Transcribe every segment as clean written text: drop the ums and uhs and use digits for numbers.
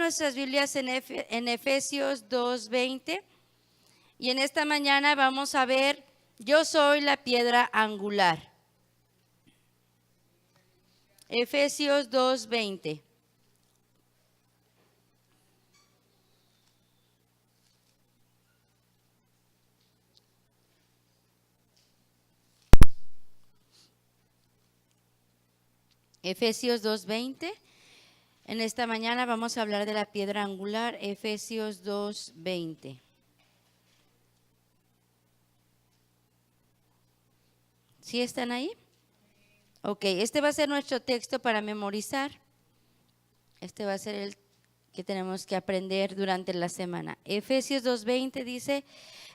nuestras Biblias en Efesios 2:20 y en esta mañana vamos a ver, yo soy la piedra angular. Efesios 2:20. Efesios 2:20. En esta mañana vamos a hablar de la piedra angular, Efesios 2:20. ¿Sí están ahí? Ok, este va a ser nuestro texto para memorizar. Este va a ser el que tenemos que aprender durante la semana. Efesios 2:20 dice,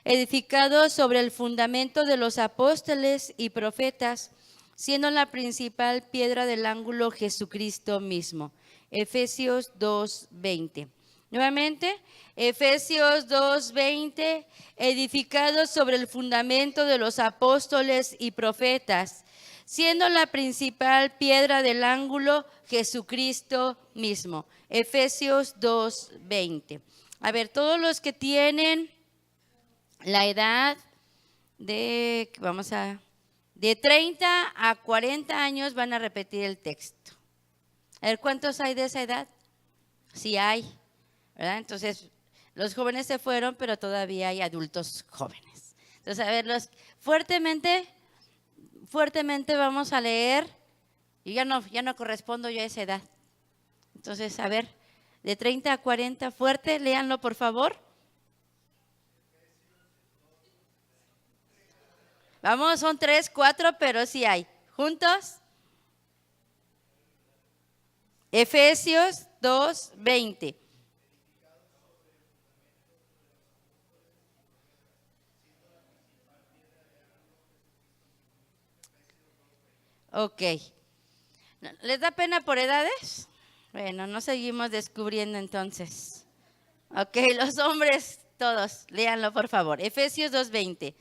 edificados sobre el fundamento de los apóstoles y profetas, siendo la principal piedra del ángulo Jesucristo mismo. Efesios 2:20. Nuevamente, Efesios 2:20, edificados sobre el fundamento de los apóstoles y profetas, siendo la principal piedra del ángulo Jesucristo mismo. Efesios 2:20. A ver, todos los que tienen la edad de 30 a 40 años van a repetir el texto. A ver, ¿cuántos hay de esa edad? Sí hay, ¿verdad? Entonces, los jóvenes se fueron, pero todavía hay adultos jóvenes. Entonces, a ver, fuertemente vamos a leer. Y ya no correspondo yo a esa edad. Entonces, a ver, de 30 a 40, fuerte, léanlo por favor. Vamos, son 3, 4, pero sí hay. ¿Juntos? Efesios 2:20. Ok. ¿Les da pena por edades? Bueno, no seguimos descubriendo entonces. Ok, los hombres todos, léanlo por favor. Efesios 2:20.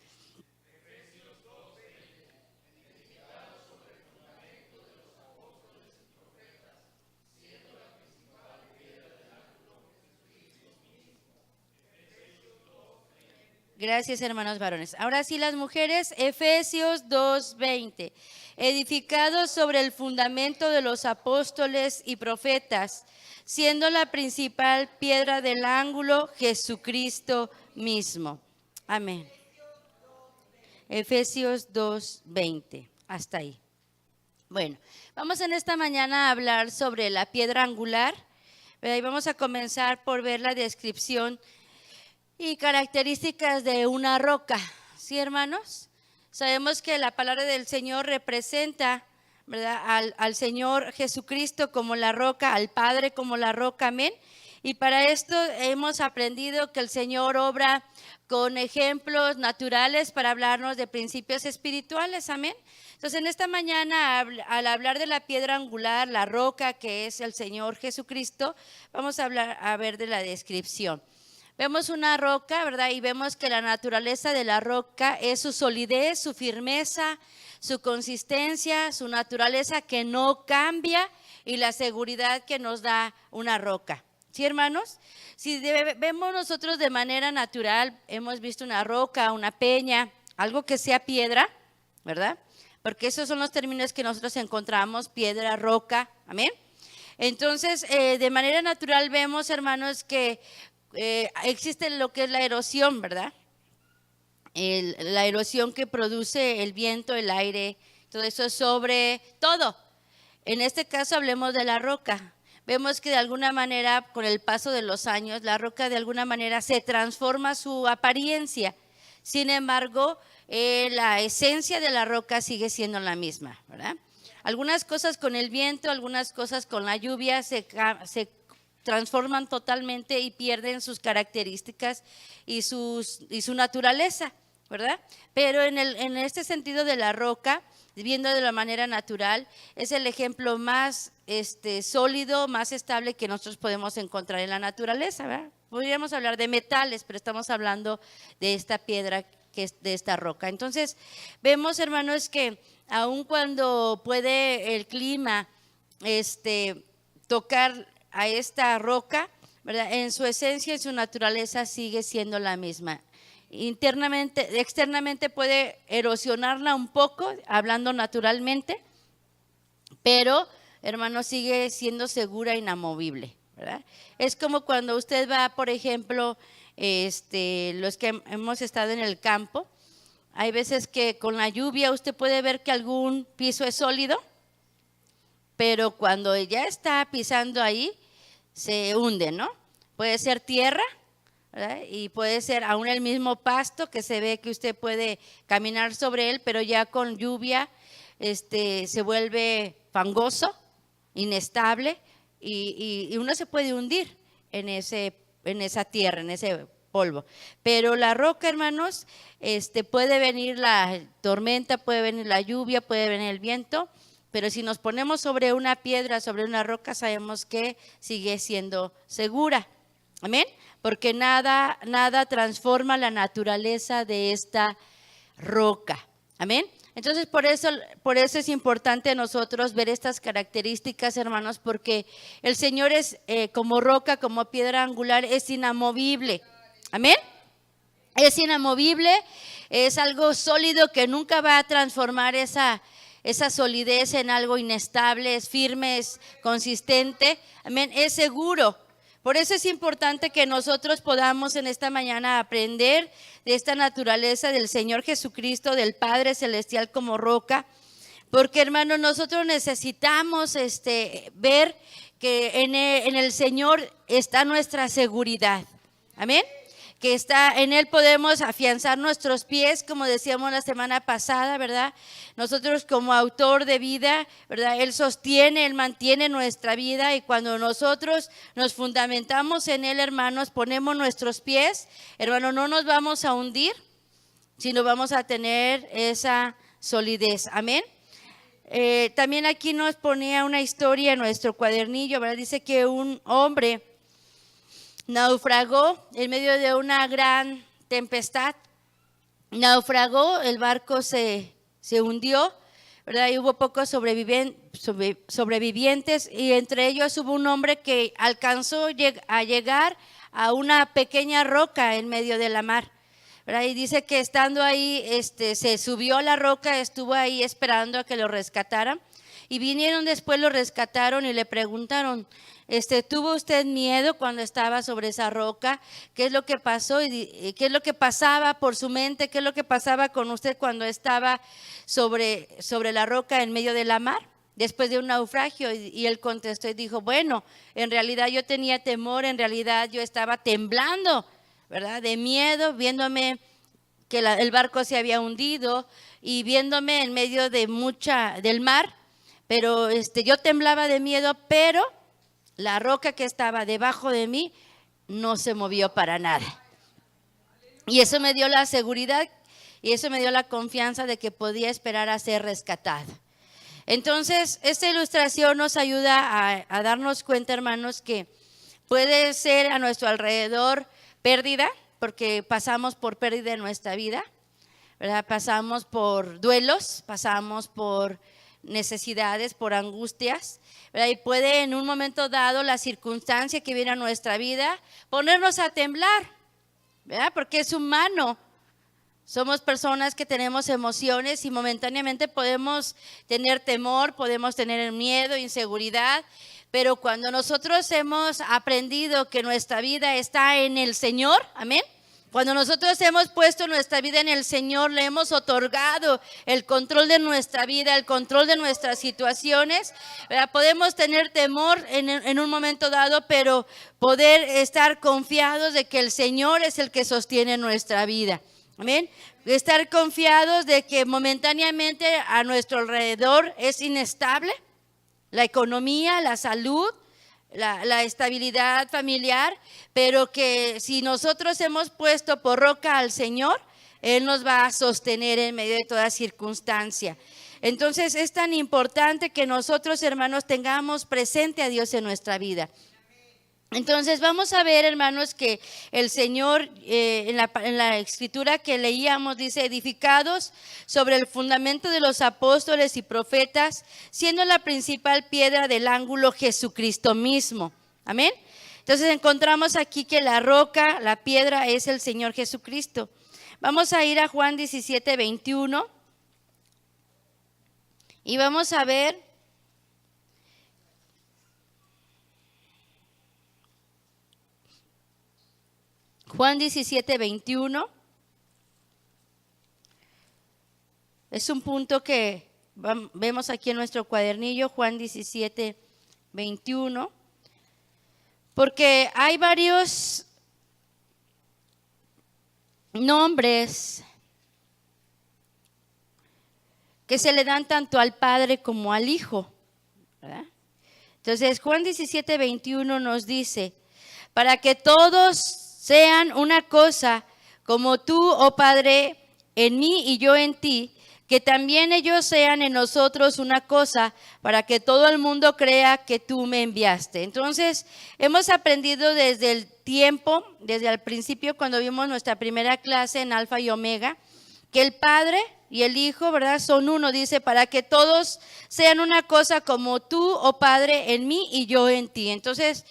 Gracias, hermanos varones. Ahora sí, las mujeres, Efesios 2:20. Edificados sobre el fundamento de los apóstoles y profetas, siendo la principal piedra del ángulo Jesucristo mismo. Amén. Efesios 2:20. Hasta ahí. Bueno, vamos en esta mañana a hablar sobre la piedra angular. Y vamos a comenzar por ver la descripción y características de una roca, ¿sí, hermanos? Sabemos que la palabra del Señor representa, ¿verdad?, al Señor Jesucristo como la roca, al Padre como la roca, amén. Y para esto hemos aprendido que el Señor obra con ejemplos naturales para hablarnos de principios espirituales, amén. Entonces, en esta mañana, al hablar de la piedra angular, la roca que es el Señor Jesucristo, vamos a ver de la descripción. Vemos una roca, ¿verdad? Y vemos que la naturaleza de la roca es su solidez, su firmeza, su consistencia, su naturaleza que no cambia y la seguridad que nos da una roca. ¿Sí, hermanos? Si vemos nosotros de manera natural, hemos visto una roca, una peña, algo que sea piedra, ¿verdad? Porque esos son los términos que nosotros encontramos, piedra, roca, amén. Entonces, de manera natural vemos, hermanos, que existe lo que es la erosión, ¿verdad? La erosión que produce el viento, el aire, todo eso sobre todo. En este caso hablemos de la roca. Vemos que de alguna manera, con el paso de los años, la roca de alguna manera se transforma su apariencia. Sin embargo, la esencia de la roca sigue siendo la misma, ¿verdad? Algunas cosas con el viento, algunas cosas con la lluvia se transforman totalmente y pierden sus características y su naturaleza, ¿verdad? Pero en este sentido de la roca, viendo de la manera natural, es el ejemplo más sólido, más estable que nosotros podemos encontrar en la naturaleza, ¿verdad? Podríamos hablar de metales, pero estamos hablando de esta piedra, que es de esta roca. Entonces, vemos, hermanos, que aun cuando puede el clima tocar a esta roca, ¿verdad? En su esencia y su naturaleza sigue siendo la misma. Internamente, externamente puede erosionarla un poco, hablando naturalmente, pero, hermano, sigue siendo segura e inamovible, ¿verdad? Es como cuando usted va, por ejemplo, los que hemos estado en el campo, hay veces que con la lluvia usted puede ver que algún piso es sólido, pero cuando ya está pisando ahí, se hunde, ¿no? Puede ser tierra, ¿verdad? Y puede ser aún el mismo pasto que se ve que usted puede caminar sobre él, pero ya con lluvia se vuelve fangoso, inestable, y uno se puede hundir en esa tierra, en ese polvo. Pero la roca, hermanos, puede venir la tormenta, puede venir la lluvia, puede venir el viento, pero si nos ponemos sobre una piedra, sobre una roca, sabemos que sigue siendo segura. Amén. Porque nada transforma la naturaleza de esta roca. Amén. Entonces, por eso es importante nosotros ver estas características, hermanos, porque el Señor es como roca, como piedra angular, es inamovible. Amén. Es inamovible, es algo sólido que nunca va a transformar esa solidez en algo inestable, es firme, es consistente. Amén. Es seguro. Por eso es importante que nosotros podamos en esta mañana aprender de esta naturaleza del Señor Jesucristo, del Padre Celestial como roca, porque, hermanos, nosotros necesitamos ver que en el Señor está nuestra seguridad. Amén. Que en Él podemos afianzar nuestros pies, como decíamos la semana pasada, ¿verdad? Nosotros como autor de vida, ¿verdad? Él sostiene, Él mantiene nuestra vida, y cuando nosotros nos fundamentamos en Él, hermanos, ponemos nuestros pies, hermanos, no nos vamos a hundir, sino vamos a tener esa solidez. Amén. También aquí nos ponía una historia en nuestro cuadernillo, ¿verdad? Dice que un hombre naufragó en medio de una gran tempestad. Naufragó, el barco se hundió, ¿verdad? Y hubo pocos sobrevivientes, y entre ellos hubo un hombre que alcanzó a llegar a una pequeña roca en medio de la mar, ¿verdad? Y dice que estando ahí, se subió a la roca, estuvo ahí esperando a que lo rescataran, y vinieron después, lo rescataron y le preguntaron: ¿tuvo usted miedo cuando estaba sobre esa roca? ¿Qué es lo que pasó? ¿Y qué es lo que pasaba por su mente? ¿Qué es lo que pasaba con usted cuando estaba sobre la roca en medio de la mar, después de un naufragio? Y él contestó y dijo: bueno, en realidad yo tenía temor, en realidad yo estaba temblando, ¿verdad? De miedo, viéndome que el barco se había hundido y viéndome en medio del mar, pero yo temblaba de miedo, pero la roca que estaba debajo de mí no se movió para nada. Y eso me dio la seguridad y eso me dio la confianza de que podía esperar a ser rescatado. Entonces, esta ilustración nos ayuda a darnos cuenta, hermanos, que puede ser a nuestro alrededor pérdida, porque pasamos por pérdida en nuestra vida, ¿verdad? Pasamos por duelos, pasamos por necesidades, por angustias, ¿verdad? Y puede en un momento dado la circunstancia que viene a nuestra vida ponernos a temblar, ¿verdad? Porque es humano. Somos personas que tenemos emociones y momentáneamente podemos tener temor, podemos tener miedo, inseguridad, pero cuando nosotros hemos aprendido que nuestra vida está en el Señor, amén. Cuando nosotros hemos puesto nuestra vida en el Señor, le hemos otorgado el control de nuestra vida, el control de nuestras situaciones, ¿verdad? Podemos tener temor en un momento dado, pero poder estar confiados de que el Señor es el que sostiene nuestra vida. Amén. Estar confiados de que momentáneamente a nuestro alrededor es inestable, la economía, la salud, la estabilidad familiar, pero que si nosotros hemos puesto por roca al Señor, Él nos va a sostener en medio de toda circunstancia. Entonces es tan importante que nosotros, hermanos, tengamos presente a Dios en nuestra vida. Entonces vamos a ver, hermanos, que el Señor en la escritura que leíamos dice: edificados sobre el fundamento de los apóstoles y profetas, siendo la principal piedra del ángulo Jesucristo mismo. Amén. Entonces encontramos aquí que la roca, la piedra es el Señor Jesucristo. Vamos a ir a Juan 17, 21 y vamos a ver Juan 17, 21. Es un punto que vemos aquí en nuestro cuadernillo, Juan 17, 21. Porque hay varios nombres que se le dan tanto al Padre como al Hijo, ¿verdad? Entonces Juan 17, 21 nos dice, para que todos sean una cosa, como tú, oh Padre, en mí y yo en ti, que también ellos sean en nosotros una cosa, para que todo el mundo crea que tú me enviaste. Entonces, hemos aprendido desde el tiempo, desde el principio, cuando vimos nuestra primera clase en Alfa y Omega, que el Padre y el Hijo, ¿verdad?, son uno. Dice, para que todos sean una cosa, como tú, oh Padre, en mí y yo en ti. Entonces,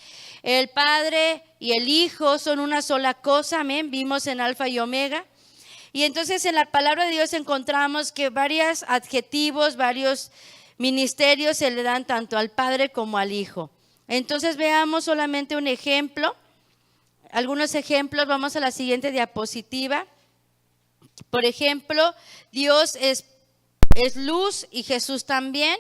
el Padre y el Hijo son una sola cosa, amén. Vimos en Alfa y Omega. Y entonces en la palabra de Dios encontramos que varios adjetivos, varios ministerios se le dan tanto al Padre como al Hijo. Entonces veamos solamente un ejemplo, algunos ejemplos. Vamos a la siguiente diapositiva. Por ejemplo, Dios es luz y Jesús también,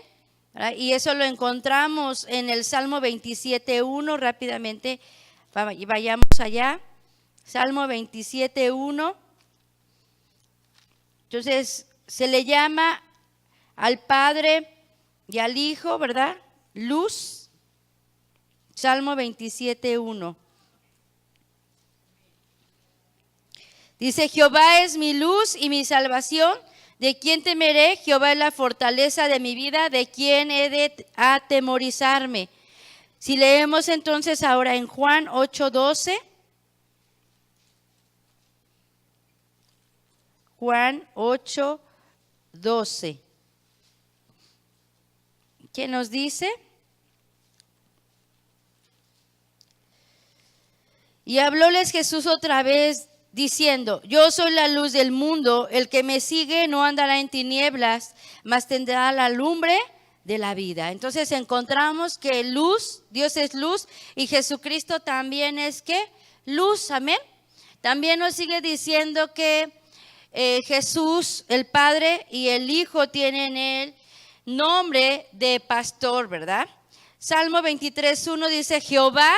¿verdad? Y eso lo encontramos en el Salmo 27:1. Rápidamente vayamos allá. Salmo 27:1. Entonces, se le llama al Padre y al Hijo, ¿verdad?, luz. Salmo 27:1. Dice, Jehová es mi luz y mi salvación. ¿De quién temeré? Jehová es la fortaleza de mi vida. ¿De quién he de atemorizarme? Si leemos entonces ahora en Juan 8:12. Juan 8:12. ¿Qué nos dice? Y hablóles Jesús otra vez diciendo, yo soy la luz del mundo, el que me sigue no andará en tinieblas, mas tendrá la lumbre de la vida. Entonces encontramos que luz, Dios es luz y Jesucristo también es ¿qué? Luz, amén. También nos sigue diciendo que Jesús, el Padre y el Hijo tienen el nombre de pastor, ¿verdad? Salmo 23:1 dice, Jehová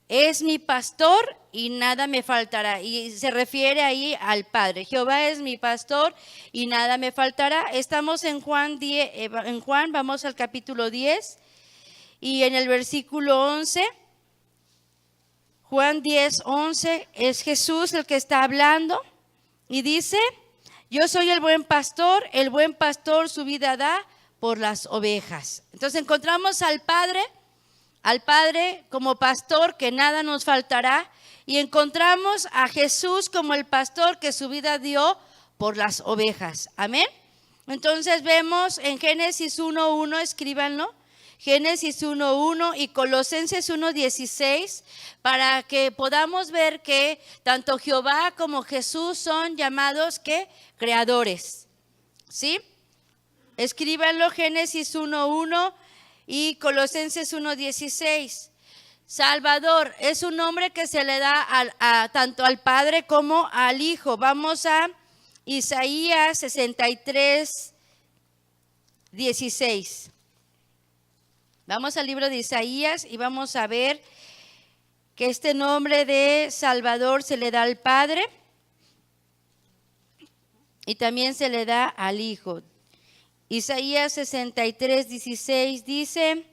es mi pastor y nada me faltará. Y se refiere ahí al Padre. Jehová es mi pastor y nada me faltará. Estamos en Juan 10, vamos al capítulo 10 y en el versículo 11. Juan 10:11 es Jesús el que está hablando. Y dice, yo soy el buen pastor su vida da por las ovejas. Entonces encontramos al Padre como pastor que nada nos faltará. Y encontramos a Jesús como el pastor que su vida dio por las ovejas. Amén. Entonces vemos en Génesis 1:1, escríbanlo. Génesis 1:1 y Colosenses 1:16, para que podamos ver que tanto Jehová como Jesús son llamados ¿qué? Creadores. ¿Sí? Escríbanlo, Génesis 1:1 y Colosenses 1:16. Salvador es un nombre que se le da tanto al Padre como al Hijo. Vamos a Isaías 63:16. Vamos al libro de Isaías y vamos a ver que este nombre de Salvador se le da al Padre y también se le da al Hijo. Isaías 63:16 dice,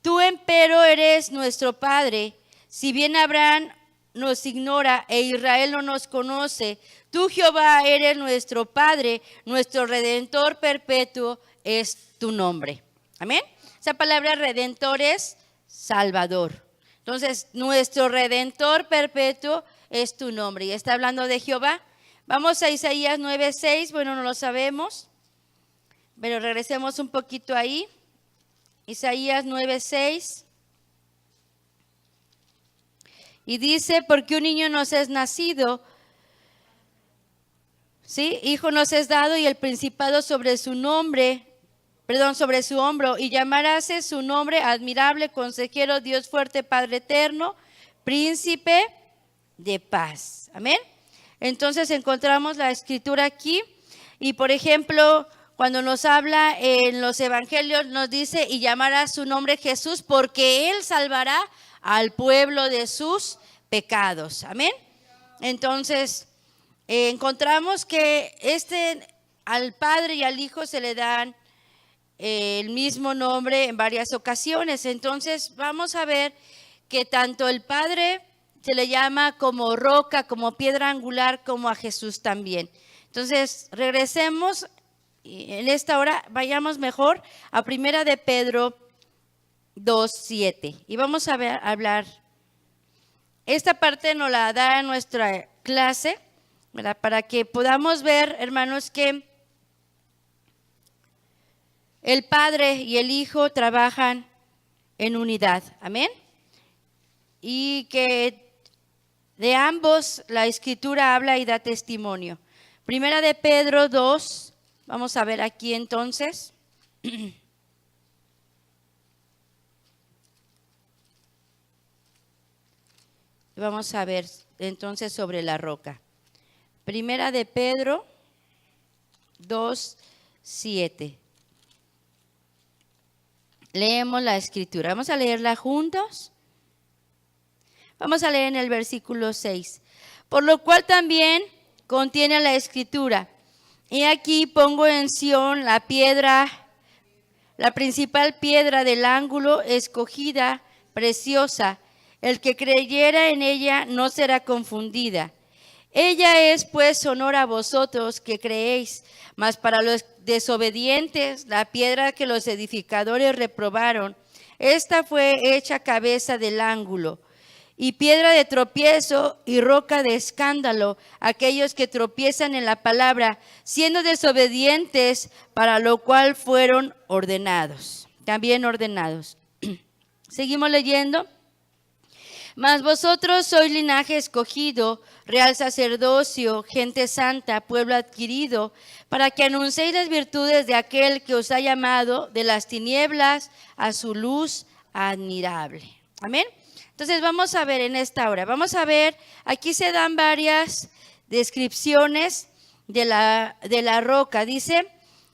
tú empero eres nuestro Padre, si bien Abraham nos ignora e Israel no nos conoce, tú Jehová eres nuestro Padre, nuestro Redentor perpetuo es tu nombre. Amén. Esa palabra redentor es Salvador. Entonces, nuestro Redentor perpetuo es tu nombre. Y está hablando de Jehová. Vamos a Isaías 9:6. Bueno, no lo sabemos, pero regresemos un poquito ahí. Isaías 9:6. Y dice, porque un niño nos es nacido, ¿sí? Hijo nos es dado y el principado sobre su nombre, sobre su hombro, y llamarase su nombre admirable, consejero, Dios fuerte, Padre eterno, príncipe de paz. Amén. Entonces encontramos la escritura aquí y por ejemplo, cuando nos habla en los evangelios nos dice y llamará su nombre Jesús porque él salvará al pueblo de sus pecados. Amén. Entonces encontramos que al Padre y al Hijo se le dan el mismo nombre en varias ocasiones. Entonces vamos a ver que tanto el Padre se le llama como roca, como piedra angular, como a Jesús también. Entonces regresemos en esta hora, vayamos mejor a 1 de Pedro 2:7 y vamos a hablar. Esta parte nos la da en nuestra clase, ¿verdad? Para que podamos ver, hermanos, que el Padre y el Hijo trabajan en unidad. Amén. Y que de ambos la Escritura habla y da testimonio. 1 de Pedro 2, vamos a ver aquí entonces. Vamos a ver entonces sobre la roca. 1 de Pedro 2:7. Leemos la escritura. Vamos a leerla juntos. Vamos a leer en el versículo 6. Por lo cual también contiene la escritura. Y aquí pongo en Sión la piedra, la principal piedra del ángulo, escogida, preciosa. El que creyera en ella no será confundida. Ella es pues honor a vosotros que creéis, mas para los desobedientes, la piedra que los edificadores reprobaron, esta fue hecha cabeza del ángulo, y piedra de tropiezo y roca de escándalo, aquellos que tropiezan en la palabra, siendo desobedientes, para lo cual fueron ordenados, también ordenados. Seguimos leyendo. Mas vosotros sois linaje escogido, real sacerdocio, gente santa, pueblo adquirido, para que anunciéis las virtudes de aquel que os ha llamado de las tinieblas a su luz admirable. Amén. Entonces vamos a ver en esta hora, vamos a ver, aquí se dan varias descripciones de la roca. Dice,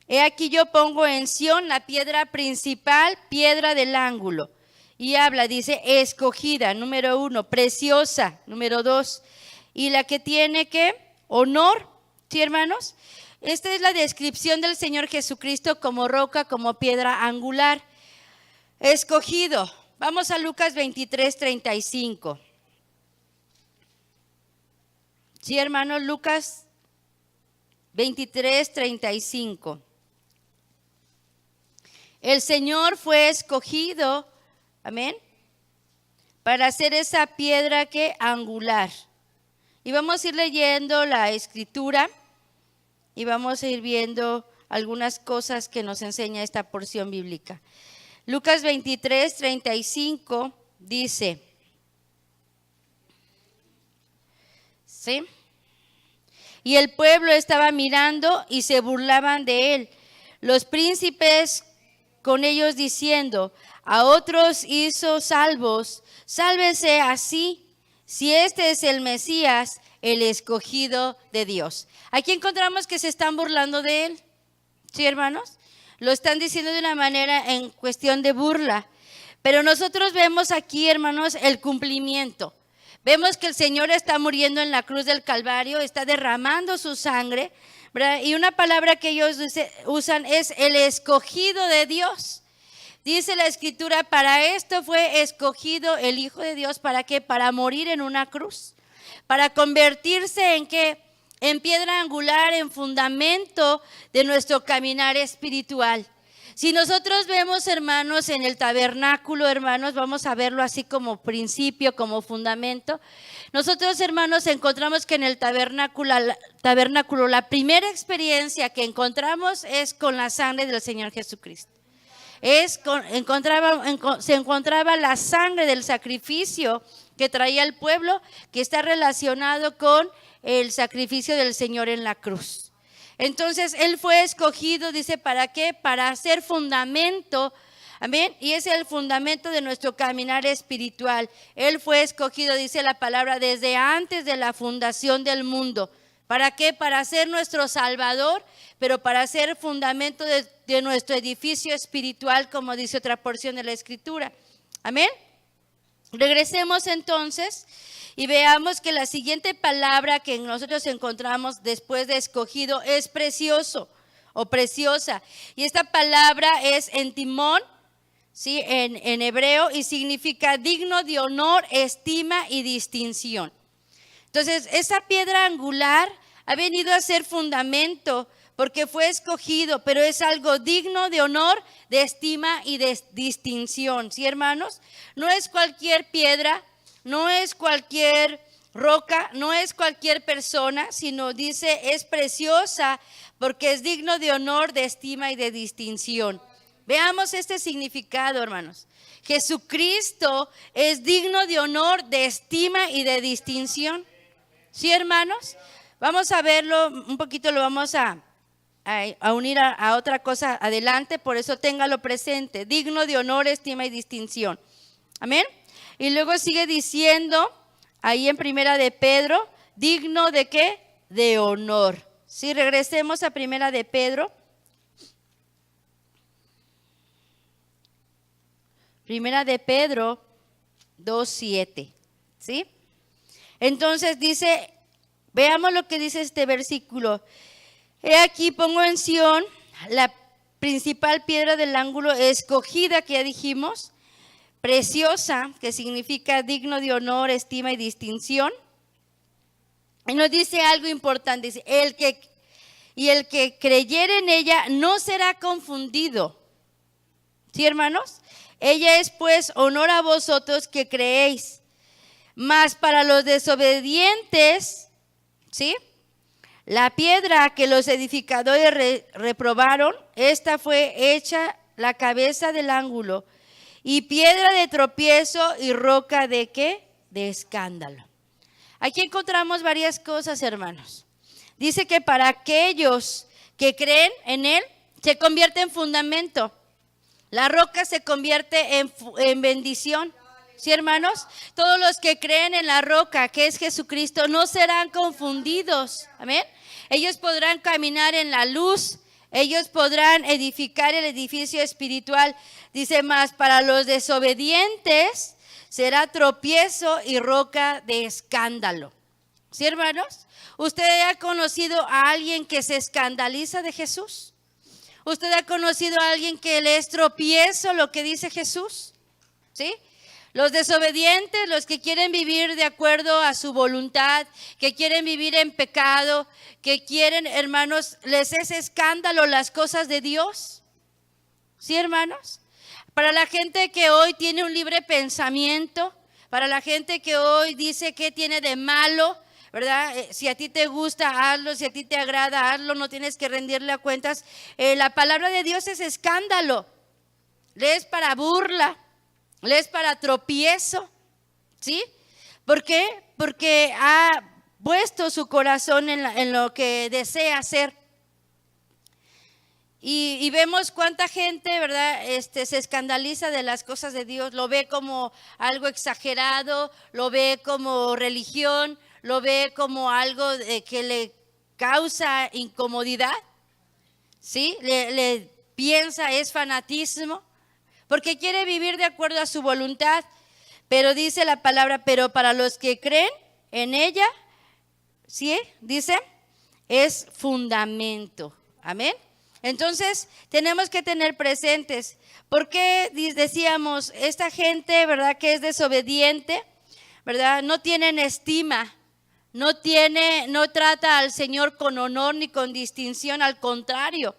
he aquí yo pongo en Sión la piedra principal, piedra del ángulo. Y habla, dice, escogida, número 1, preciosa, número 2. Y la que tiene, ¿qué? Honor, ¿sí, hermanos? Esta es la descripción del Señor Jesucristo como roca, como piedra angular. Escogido. Vamos a Lucas 23:35. ¿Sí, hermanos? Lucas 23:35. El Señor fue escogido, amén, para hacer esa piedra que angular. Y vamos a ir leyendo la escritura y vamos a ir viendo algunas cosas que nos enseña esta porción bíblica. Lucas 23:35 dice, ¿sí? Y el pueblo estaba mirando y se burlaban de él. Los príncipes con ellos diciendo, a otros hizo salvos, sálvese así, si este es el Mesías, el escogido de Dios. Aquí encontramos que se están burlando de él, ¿sí, hermanos? Lo están diciendo de una manera en cuestión de burla, pero nosotros vemos aquí, hermanos, el cumplimiento. Vemos que el Señor está muriendo en la cruz del Calvario, está derramando su sangre, ¿verdad? Y una palabra que ellos usan es el escogido de Dios. Dice la escritura, para esto fue escogido el Hijo de Dios, ¿para qué? Para morir en una cruz, para convertirse en ¿qué? En piedra angular, en fundamento de nuestro caminar espiritual. Si nosotros vemos, hermanos, en el tabernáculo, hermanos, vamos a verlo así como principio, como fundamento. Nosotros, hermanos, encontramos que en el tabernáculo la primera experiencia que encontramos es con la sangre del Señor Jesucristo. Se encontraba la sangre del sacrificio que traía el pueblo, que está relacionado con el sacrificio del Señor en la cruz. Entonces Él fue escogido, dice, ¿para qué? Para hacer fundamento. Amén. Y ese es el fundamento de nuestro caminar espiritual. Él fue escogido, dice la palabra, desde antes de la fundación del mundo. ¿Para qué? Para ser nuestro Salvador, pero para ser fundamento de nuestro edificio espiritual, como dice otra porción de la Escritura. Amén. Regresemos entonces y veamos que la siguiente palabra que nosotros encontramos después de escogido es precioso o preciosa. Y esta palabra es entimón, ¿sí? En hebreo, y significa digno de honor, estima y distinción. Entonces, esa piedra angular ha venido a ser fundamento porque fue escogido, pero es algo digno de honor, de estima y de distinción. ¿Sí, hermanos? No es cualquier piedra, no es cualquier roca, no es cualquier persona, sino dice es preciosa porque es digno de honor, de estima y de distinción. Veamos este significado, hermanos. Jesucristo es digno de honor, de estima y de distinción. ¿Sí, hermanos? Vamos a verlo un poquito, lo vamos a unir a otra cosa adelante, por eso téngalo presente. Digno de honor, estima y distinción. Amén. Y luego sigue diciendo ahí en Primera de Pedro, digno de ¿qué? De honor. Sí, regresemos a Primera de Pedro. Primera de Pedro 2:7. ¿Sí? Entonces dice, veamos lo que dice este versículo. He aquí pongo en Sión la principal piedra del ángulo escogida, que ya dijimos, preciosa, que significa digno de honor, estima y distinción. Y nos dice algo importante, dice, el que creyere en ella no será confundido. ¿Sí, hermanos? Ella es pues honor a vosotros que creéis, mas para los desobedientes, ¿sí? La piedra que los edificadores reprobaron, esta fue hecha la cabeza del ángulo, y piedra de tropiezo y roca de ¿qué? De escándalo. Aquí encontramos varias cosas, hermanos. Dice que para aquellos que creen en Él, se convierte en fundamento. La roca se convierte en bendición. ¿Sí, hermanos? Todos los que creen en la roca, que es Jesucristo, no serán confundidos. Amén. Ellos podrán caminar en la luz, ellos podrán edificar el edificio espiritual. Dice más, para los desobedientes será tropiezo y roca de escándalo. ¿Sí, hermanos? ¿Usted ha conocido a alguien que se escandaliza de Jesús? ¿Usted ha conocido a alguien que le es tropiezo lo que dice Jesús? ¿Sí? Los desobedientes, los que quieren vivir de acuerdo a su voluntad, que quieren vivir en pecado, que quieren, hermanos, les es escándalo las cosas de Dios. ¿Sí, hermanos? Para la gente que hoy tiene un libre pensamiento, para la gente que hoy dice qué tiene de malo, ¿verdad? Si a ti te gusta, hazlo, si a ti te agrada, hazlo, no tienes que rendirle a cuentas. La palabra de Dios es escándalo, le es para burla, le es para tropiezo, ¿sí? ¿Por qué? Porque ha puesto su corazón en lo que desea hacer. Y vemos cuánta gente, ¿verdad? Se escandaliza de las cosas de Dios, lo ve como algo exagerado, lo ve como religión, lo ve como algo que le causa incomodidad, ¿sí? Le piensa es fanatismo, porque quiere vivir de acuerdo a su voluntad. Pero dice la palabra, pero para los que creen en ella, ¿sí? Dice, es fundamento. Amén. Entonces, tenemos que tener presentes, porque decíamos, esta gente, ¿verdad? Que es desobediente, ¿verdad? No tienen estima, no trata al Señor con honor ni con distinción, al contrario,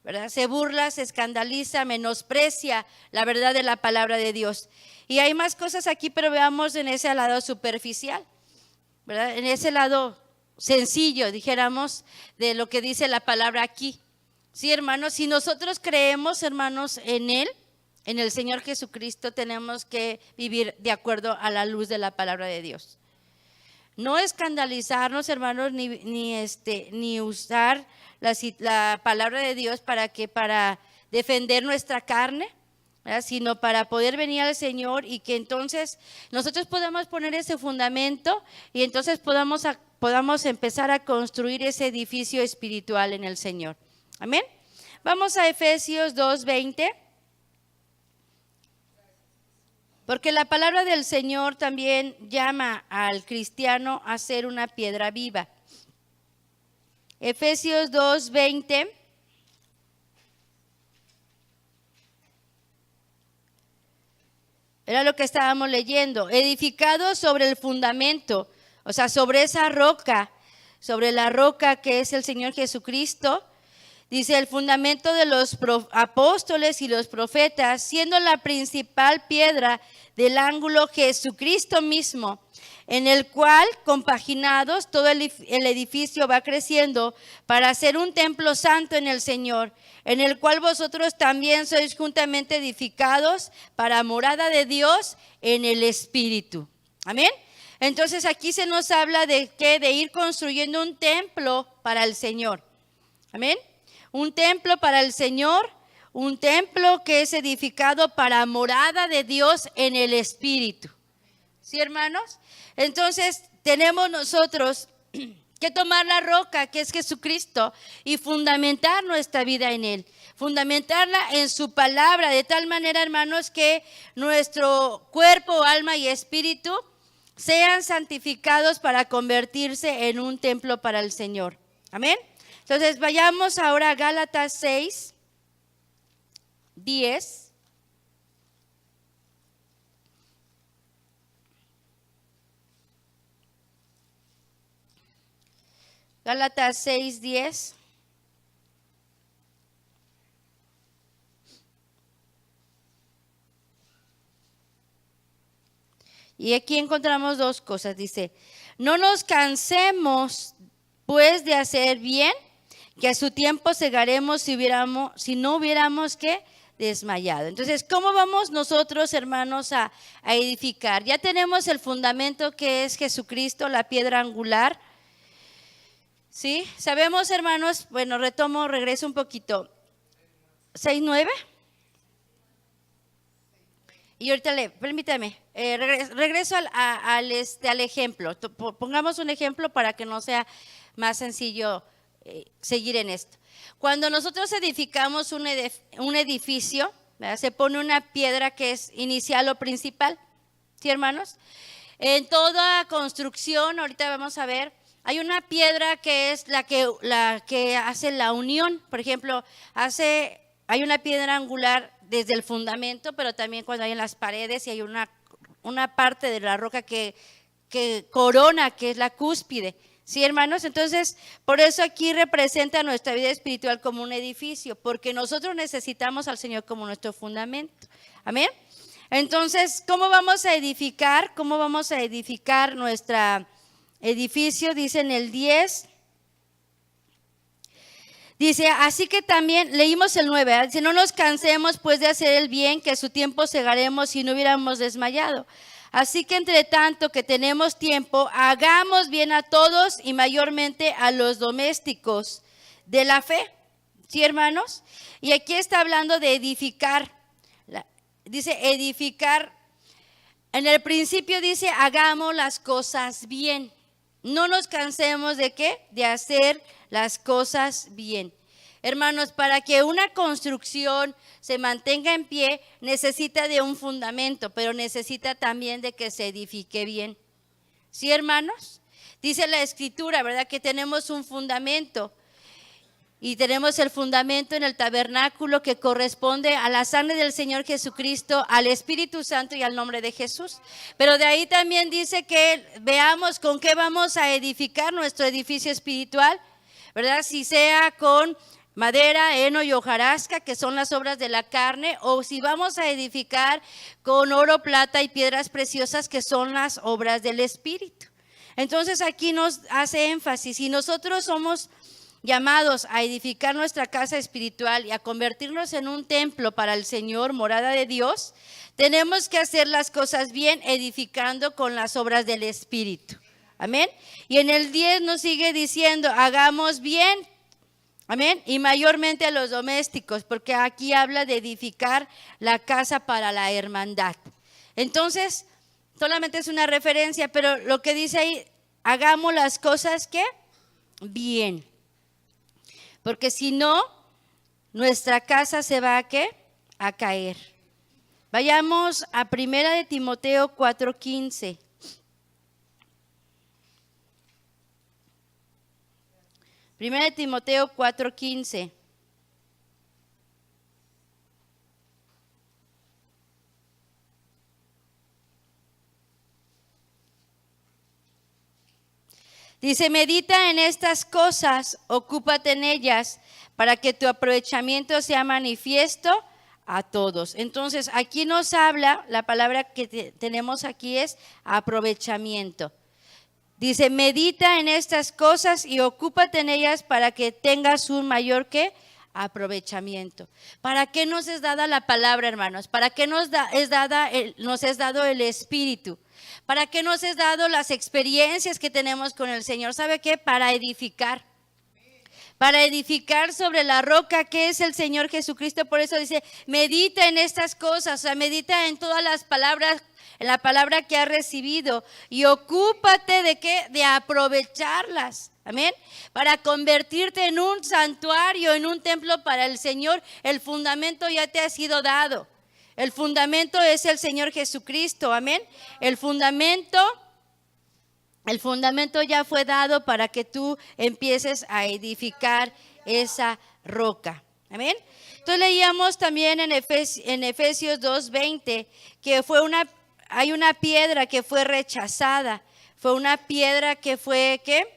¿verdad? Se burla, se escandaliza, menosprecia la verdad de la palabra de Dios. Y hay más cosas aquí, pero veamos en ese lado superficial, ¿verdad? En ese lado sencillo, dijéramos, de lo que dice la palabra aquí. Sí, hermanos, si nosotros creemos, hermanos, en Él, en el Señor Jesucristo, tenemos que vivir de acuerdo a la luz de la palabra de Dios. No escandalizarnos, hermanos, ni usar la palabra de Dios para defender nuestra carne, ¿verdad? Sino para poder venir al Señor y que entonces nosotros podamos poner ese fundamento y entonces podamos empezar a construir ese edificio espiritual en el Señor. Amén. Vamos a Efesios 2:20. Porque la palabra del Señor también llama al cristiano a ser una piedra viva. Efesios 2:20. Era lo que estábamos leyendo. Edificados sobre el fundamento, o sea, sobre esa roca, sobre la roca que es el Señor Jesucristo. Dice el fundamento de los apóstoles y los profetas, siendo la principal piedra del ángulo Jesucristo mismo, en el cual, compaginados, todo el edificio va creciendo para ser un templo santo en el Señor, en el cual vosotros también sois juntamente edificados para morada de Dios en el Espíritu. Amén. Entonces aquí se nos habla de ir construyendo un templo para el Señor. Amén. Un templo para el Señor, un templo que es edificado para morada de Dios en el Espíritu. ¿Sí, hermanos? Entonces tenemos nosotros que tomar la roca que es Jesucristo y fundamentar nuestra vida en Él. Fundamentarla en su palabra de tal manera, hermanos, que nuestro cuerpo, alma y espíritu sean santificados para convertirse en un templo para el Señor. Amén. Entonces vayamos ahora a Gálatas 6:10. Gálatas 6:10. Y aquí encontramos dos cosas. Dice, no nos cansemos pues de hacer bien, que a su tiempo segaremos si no hubiéramos ¿qué? Desmayado. Entonces, ¿cómo vamos nosotros, hermanos, a edificar? Ya tenemos el fundamento que es Jesucristo, la piedra angular. ¿Sí? Sabemos, hermanos, bueno, regreso un poquito. 6:9. Y ahorita permítame, regreso al ejemplo. Pongamos un ejemplo para que no sea más sencillo seguir en esto. Cuando nosotros edificamos un edificio, ¿verdad? Se pone una piedra que es inicial o principal. ¿Sí, hermanos? En toda construcción, ahorita vamos a ver, hay una piedra que es la que hace la unión. Por ejemplo, hay una piedra angular desde el fundamento, pero también cuando hay en las paredes y hay una parte de la roca que corona, que es la cúspide. ¿Sí, hermanos? Entonces, por eso aquí representa nuestra vida espiritual como un edificio, porque nosotros necesitamos al Señor como nuestro fundamento. Amén. Entonces, ¿cómo vamos a edificar? ¿Cómo vamos a edificar nuestro edificio? Dice en el 10. Dice, así que también, leímos el 9, ¿eh? Dice, no nos cansemos pues de hacer el bien, que a su tiempo segaremos si no hubiéramos desmayado. Así que entre tanto que tenemos tiempo, hagamos bien a todos y mayormente a los domésticos de la fe. ¿Sí, hermanos? Y aquí está hablando de edificar. Dice edificar. En el principio dice, hagamos las cosas bien. No nos cansemos de ¿qué? De hacer las cosas bien. Hermanos, para que una construcción se mantenga en pie, necesita de un fundamento, pero necesita también de que se edifique bien. ¿Sí, hermanos? Dice la Escritura, ¿verdad? Que tenemos un fundamento. Y tenemos el fundamento en el tabernáculo que corresponde a la sangre del Señor Jesucristo, al Espíritu Santo y al nombre de Jesús. Pero de ahí también dice que veamos con qué vamos a edificar nuestro edificio espiritual, ¿verdad? Si sea con madera, heno y hojarasca, que son las obras de la carne, o si vamos a edificar con oro, plata y piedras preciosas, que son las obras del Espíritu. Entonces aquí nos hace énfasis, si nosotros somos llamados a edificar nuestra casa espiritual y a convertirnos en un templo para el Señor, morada de Dios, tenemos que hacer las cosas bien, edificando con las obras del Espíritu. Amén. Y en el 10 nos sigue diciendo, hagamos bien. Amén. Y mayormente a los domésticos, porque aquí habla de edificar la casa para la hermandad. Entonces, solamente es una referencia, pero lo que dice ahí, hagamos las cosas ¿qué? Bien. Porque si no, nuestra casa se va ¿qué? A caer. Vayamos a 1 de Timoteo 4:15. Primera de Timoteo 4:15. Dice, medita en estas cosas, ocúpate en ellas, para que tu aprovechamiento sea manifiesto a todos. Entonces, aquí nos habla, la palabra que tenemos aquí es aprovechamiento. Dice, medita en estas cosas y ocúpate en ellas para que tengas un mayor ¿qué? Aprovechamiento. ¿Para qué nos es dada la palabra, hermanos? ¿Para qué nos es dado el Espíritu? ¿Para qué nos es dado las experiencias que tenemos con el Señor? ¿Sabe qué? Para edificar. Para edificar sobre la roca que es el Señor Jesucristo. Por eso dice, medita en estas cosas, o sea, medita en todas las palabras, en la palabra que has recibido y ocúpate de qué, de aprovecharlas. Amén. Para convertirte en un santuario, en un templo para el Señor. El fundamento ya te ha sido dado. El fundamento es el Señor Jesucristo. Amén. El fundamento ya fue dado para que tú empieces a edificar esa roca. Amén. Entonces leíamos también en Efesios 2:20 que hay una piedra que fue rechazada. Fue una piedra que fue ¿qué?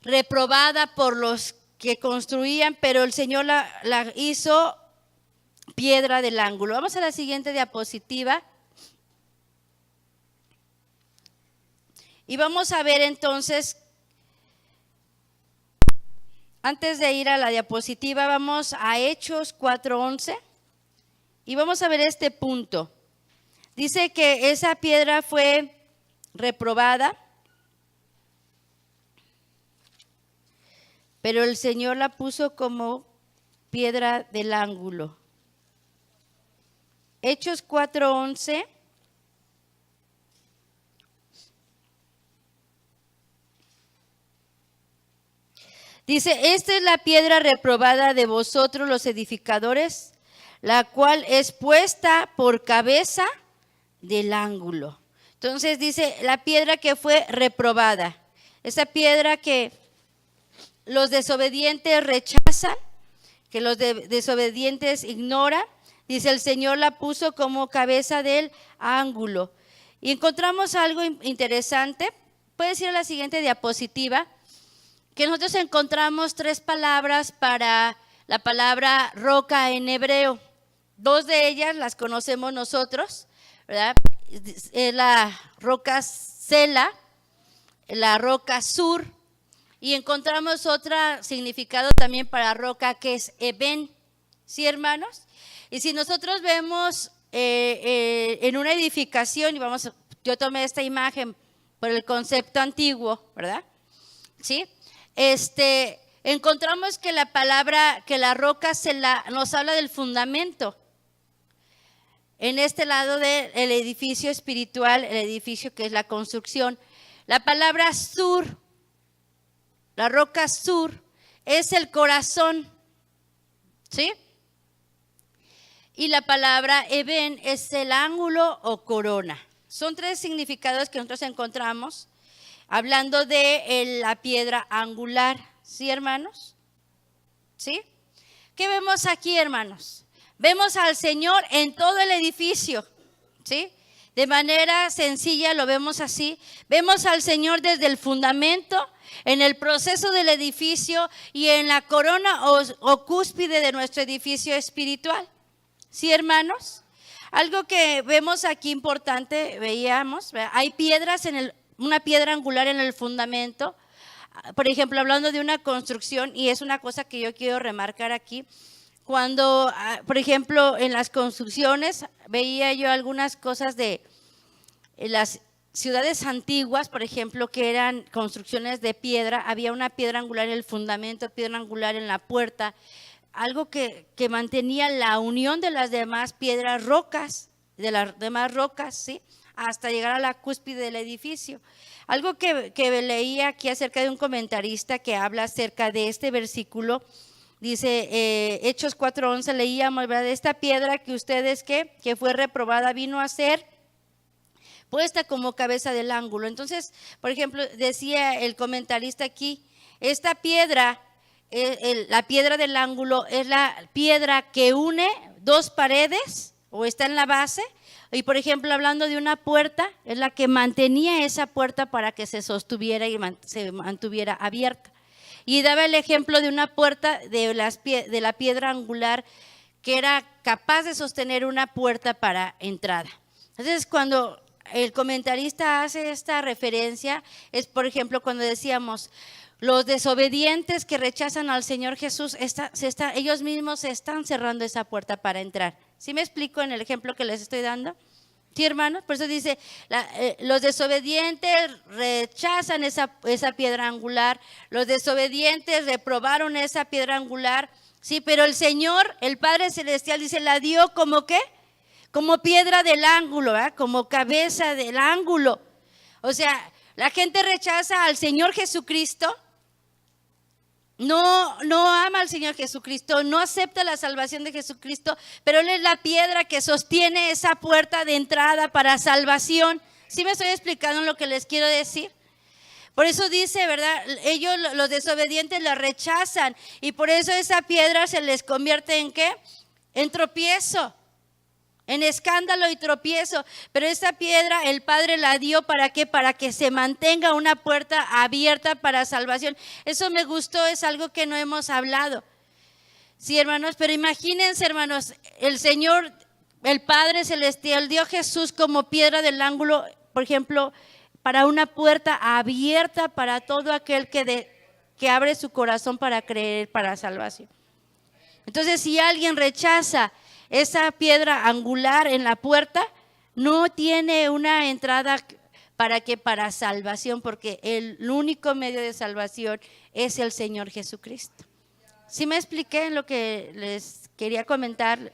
Reprobada por los que construían, pero el Señor la hizo piedra del ángulo. Vamos a la siguiente diapositiva. Y vamos a ver entonces, antes de ir a la diapositiva, vamos a Hechos 4:11 y vamos a ver este punto. Dice que esa piedra fue reprobada, pero el Señor la puso como piedra del ángulo. Hechos 4:11. Dice, esta es la piedra reprobada de vosotros los edificadores, la cual es puesta por cabeza del ángulo. Entonces dice, la piedra que fue reprobada, esa piedra que los desobedientes rechazan, que los desobedientes ignoran, dice, el Señor la puso como cabeza del ángulo. Y encontramos algo interesante. Puedes ir a la siguiente diapositiva. Que nosotros encontramos 3 palabras para la palabra roca en hebreo. 2 de ellas las conocemos nosotros, ¿verdad? Es la roca Sela, la roca Sur, y encontramos otro significado también para roca que es Eben. ¿Sí, hermanos? Y si nosotros vemos en una edificación, y yo tomé esta imagen por el concepto antiguo, ¿verdad? ¿Sí? Encontramos que la roca nos habla del fundamento. En este lado del edificio espiritual, el edificio que es la construcción. La palabra sur, la roca sur, es el corazón. ¿Sí? Y la palabra Eben es el ángulo o corona. Son 3 significados que nosotros encontramos. Hablando de la piedra angular, ¿sí, hermanos? ¿Sí? ¿Qué vemos aquí, hermanos? Vemos al Señor en todo el edificio, ¿sí? De manera sencilla lo vemos así. Vemos al Señor desde el fundamento, en el proceso del edificio y en la corona o cúspide de nuestro edificio espiritual. ¿Sí, hermanos? Algo que vemos aquí importante, veíamos, hay piedras una piedra angular en el fundamento, por ejemplo, hablando de una construcción, y es una cosa que yo quiero remarcar aquí, cuando, por ejemplo, en las construcciones veía yo algunas cosas de las ciudades antiguas, por ejemplo, que eran construcciones de piedra, había una piedra angular en el fundamento, piedra angular en la puerta, algo que mantenía la unión de las demás piedras rocas, de las demás rocas, ¿sí? Hasta llegar a la cúspide del edificio. Algo que leía aquí acerca de un comentarista que habla acerca de este versículo, dice Hechos 4:11, leíamos, ¿verdad? Esta piedra que ustedes, que fue reprobada, vino a ser puesta como cabeza del ángulo. Entonces, por ejemplo, decía el comentarista aquí, esta piedra, la piedra del ángulo es la piedra que une dos paredes o está en la base. Y por ejemplo, hablando de una puerta, es la que mantenía esa puerta para que se sostuviera y se mantuviera abierta. Y daba el ejemplo de una puerta de la piedra angular que era capaz de sostener una puerta para entrada. Entonces, cuando el comentarista hace esta referencia, es por ejemplo cuando decíamos, los desobedientes que rechazan al Señor Jesús, ellos mismos se están cerrando esa puerta para entrar. ¿Sí me explico en el ejemplo que les estoy dando? Sí, hermanos, por eso dice, los desobedientes rechazan esa piedra angular, los desobedientes reprobaron esa piedra angular, sí, pero el Señor, el Padre Celestial, dice, la dio como ¿qué? Como piedra del ángulo, ¿verdad? Como cabeza del ángulo. O sea, la gente rechaza al Señor Jesucristo, no ama al Señor Jesucristo, no acepta la salvación de Jesucristo, pero Él es la piedra que sostiene esa puerta de entrada para salvación. ¿Sí me estoy explicando lo que les quiero decir? Por eso dice, ¿verdad? Ellos, los desobedientes, la rechazan y por eso esa piedra se les convierte ¿en qué? En tropiezo, en escándalo y tropiezo. Pero esta piedra el Padre la dio ¿para qué? Para que se mantenga una puerta abierta para salvación. Eso me gustó, es algo que no hemos hablado. Sí, hermanos, pero imagínense, hermanos, el Señor, el Padre Celestial dio a Jesús como piedra del ángulo, por ejemplo, para una puerta abierta para todo aquel que abre su corazón para creer para salvación. Entonces, si alguien rechaza esa piedra angular en la puerta, no tiene una entrada para salvación, porque el único medio de salvación es el Señor Jesucristo. ¿Sí me expliqué en lo que les quería comentar?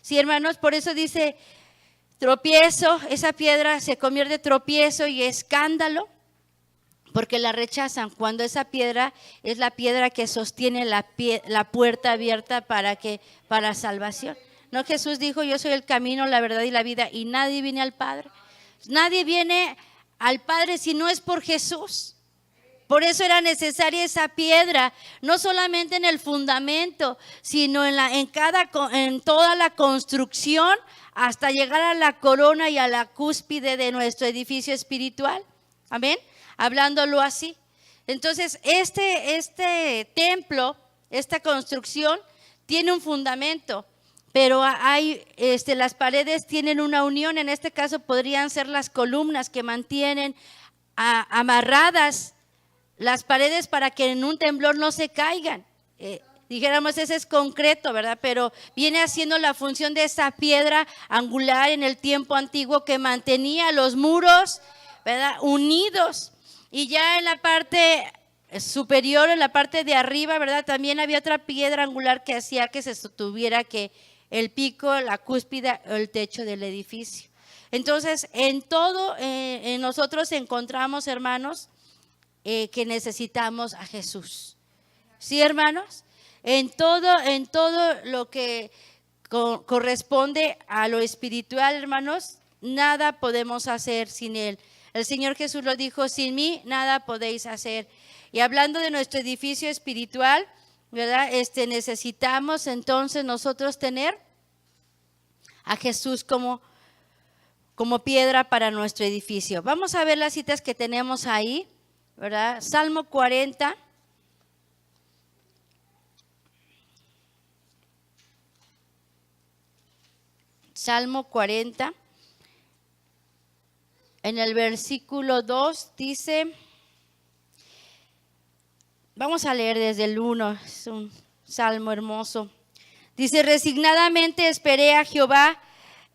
Sí, hermanos, por eso dice tropiezo, esa piedra se convierte en tropiezo y escándalo, porque la rechazan, cuando esa piedra es la piedra que sostiene la puerta abierta para salvación. No, Jesús dijo, yo soy el camino, la verdad y la vida, y nadie viene al Padre. Nadie viene al Padre si no es por Jesús. Por eso era necesaria esa piedra, no solamente en el fundamento, sino en toda la construcción, hasta llegar a la corona y a la cúspide de nuestro edificio espiritual. Amén. Hablándolo así. Entonces, este templo, esta construcción tiene un fundamento, pero las paredes tienen una unión. En este caso podrían ser las columnas que mantienen amarradas las paredes para que en un temblor no se caigan. Dijéramos, ese es concreto, ¿verdad? Pero viene haciendo la función de esa piedra angular en el tiempo antiguo que mantenía los muros, ¿verdad? Unidos. Y ya en la parte superior, en la parte de arriba, ¿verdad? También había otra piedra angular que hacía que se sostuviera el pico, la cúspide o el techo del edificio. Entonces, en todo, en nosotros encontramos, hermanos, que necesitamos a Jesús. ¿Sí, hermanos? En todo lo que corresponde a lo espiritual, hermanos, nada podemos hacer sin Él. El Señor Jesús lo dijo, sin mí nada podéis hacer. Y hablando de nuestro edificio espiritual, ¿verdad? Necesitamos entonces nosotros tener a Jesús como piedra para nuestro edificio. Vamos a ver las citas que tenemos ahí, ¿verdad? Salmo 40. Salmo 40. En el versículo 2 dice, Vamos a leer desde el 1, es un salmo hermoso. Dice, resignadamente esperé a Jehová,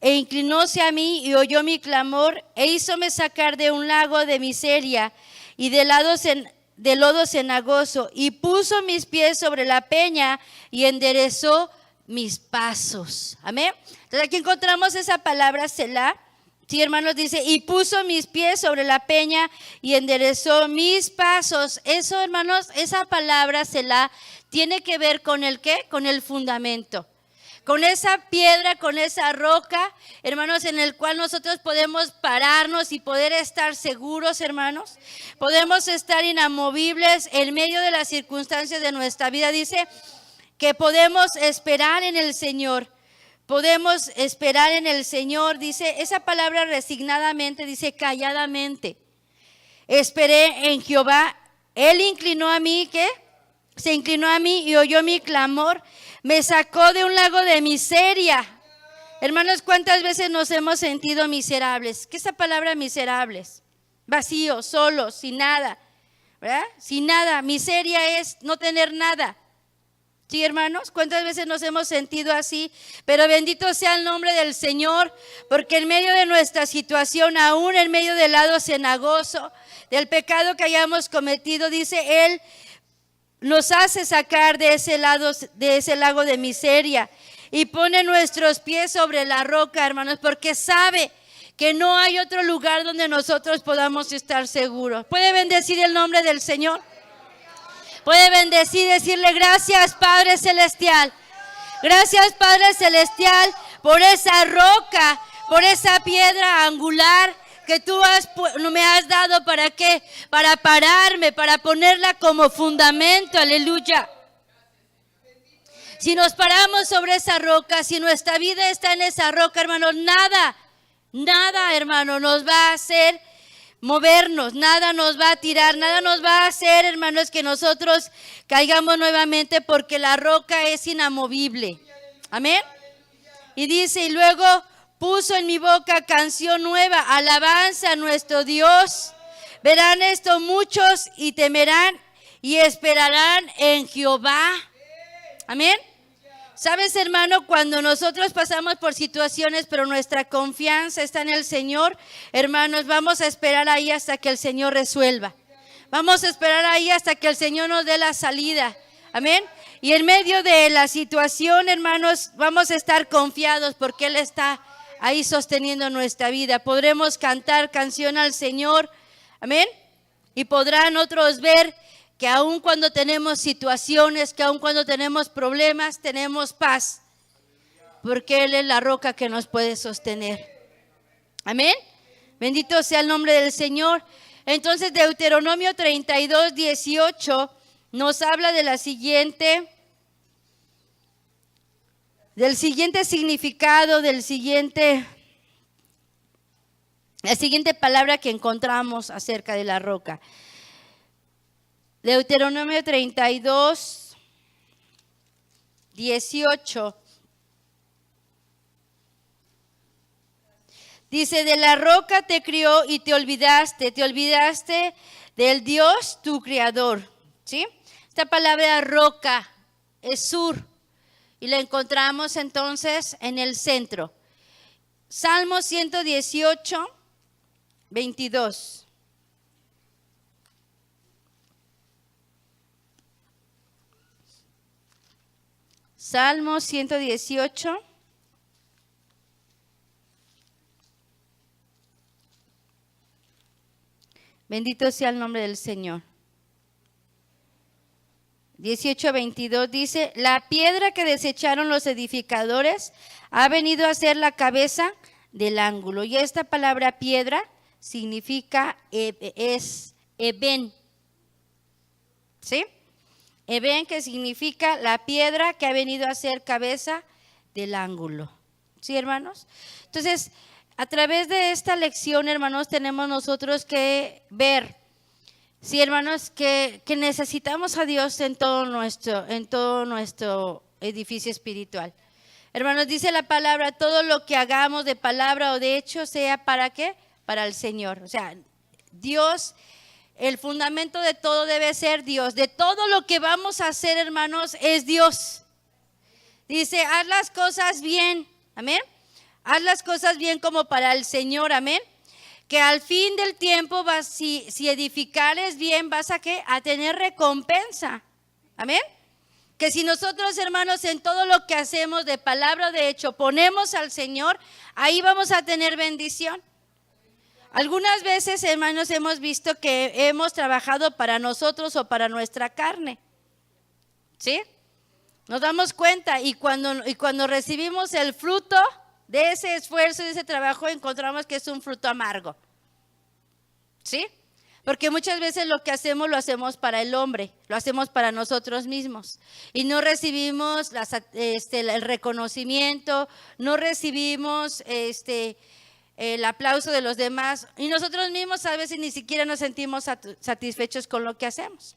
e inclinóse a mí y oyó mi clamor, e hízome sacar de un lago de miseria y de lodo cenagoso, y puso mis pies sobre la peña y enderezó mis pasos. Amén. Entonces aquí encontramos esa palabra Selah. Sí, hermanos, dice, y puso mis pies sobre la peña y enderezó mis pasos. Eso, hermanos, esa palabra Selah tiene que ver con el ¿qué? Con el fundamento. Con esa piedra, con esa roca, hermanos, en el cual nosotros podemos pararnos y poder estar seguros, hermanos. Podemos estar inamovibles en medio de las circunstancias de nuestra vida. Dice que podemos esperar en el Señor. Podemos esperar en el Señor, dice, esa palabra resignadamente, dice calladamente. Esperé en Jehová, Él inclinó a mí, ¿qué? Se inclinó a mí y oyó mi clamor, me sacó de un lago de miseria. Hermanos, ¿cuántas veces nos hemos sentido miserables? ¿Qué es esa palabra miserables? Vacíos, solos, sin nada, ¿verdad? Sin nada, miseria es no tener nada. Sí, hermanos, ¿cuántas veces nos hemos sentido así? Pero bendito sea el nombre del Señor, porque en medio de nuestra situación, aún en medio del lado cenagoso, del pecado que hayamos cometido, dice Él, nos hace sacar de ese lago de miseria y pone nuestros pies sobre la roca, hermanos, porque sabe que no hay otro lugar donde nosotros podamos estar seguros. ¿Puede bendecir el nombre del Señor? Puede bendecir, decirle gracias Padre Celestial. Gracias Padre Celestial por esa roca, por esa piedra angular que tú me has dado. ¿Para qué? Para pararme, para ponerla como fundamento. Aleluya. Si nos paramos sobre esa roca, si nuestra vida está en esa roca, hermanos, nada, hermano, nos va a hacer movernos, nada nos va a tirar, nada nos va a hacer, hermanos, que nosotros caigamos nuevamente, porque la roca es inamovible. Amén. Y dice, y luego puso en mi boca canción nueva, alabanza a nuestro Dios. Verán esto muchos y temerán y esperarán en Jehová. Amén. Sabes, hermano, cuando nosotros pasamos por situaciones, pero nuestra confianza está en el Señor, hermanos, vamos a esperar ahí hasta que el Señor resuelva. Vamos a esperar ahí hasta que el Señor nos dé la salida. Amén. Y en medio de la situación, hermanos, vamos a estar confiados porque Él está ahí sosteniendo nuestra vida. Podremos cantar canción al Señor. Amén. Y podrán otros ver que aun cuando tenemos situaciones, que aun cuando tenemos problemas, tenemos paz, porque Él es la roca que nos puede sostener. Amén. Bendito sea el nombre del Señor. Entonces Deuteronomio 32, 18 nos habla de la siguiente, del siguiente significado, la siguiente palabra que encontramos acerca de la roca. Deuteronomio 32, 18. Dice, de la roca te crió y te olvidaste del Dios tu creador. ¿Sí? Esta palabra roca es sur y la encontramos entonces en el centro. Salmo 118, 22. Salmo 118. Bendito sea el nombre del Señor. 18:22 dice, la piedra que desecharon los edificadores ha venido a ser la cabeza del ángulo. Y esta palabra piedra significa, es Eben. ¿Sí? Eben, que significa la piedra que ha venido a ser cabeza del ángulo. ¿Sí, hermanos? Entonces, a través de esta lección, hermanos, tenemos nosotros que ver, sí, hermanos, que necesitamos a Dios en todo nuestro edificio espiritual. Hermanos, dice la palabra, todo lo que hagamos de palabra o de hecho sea ¿para qué? Para el Señor. O sea, Dios el fundamento de todo debe ser Dios. De todo lo que vamos a hacer, hermanos, es Dios. Dice, haz las cosas bien, amén. Haz las cosas bien como para el Señor, amén. Que al fin del tiempo, si edificares bien, vas a tener recompensa, amén. Que si nosotros, hermanos, en todo lo que hacemos de palabra o de hecho ponemos al Señor, ahí vamos a tener bendición. Algunas veces, hermanos, hemos visto que hemos trabajado para nosotros o para nuestra carne, ¿sí? Nos damos cuenta y cuando recibimos el fruto de ese esfuerzo y de ese trabajo, encontramos que es un fruto amargo, ¿sí? Porque muchas veces lo que hacemos lo hacemos para el hombre, lo hacemos para nosotros mismos y no recibimos el reconocimiento, no recibimos el aplauso de los demás y nosotros mismos a veces ni siquiera nos sentimos satisfechos con lo que hacemos.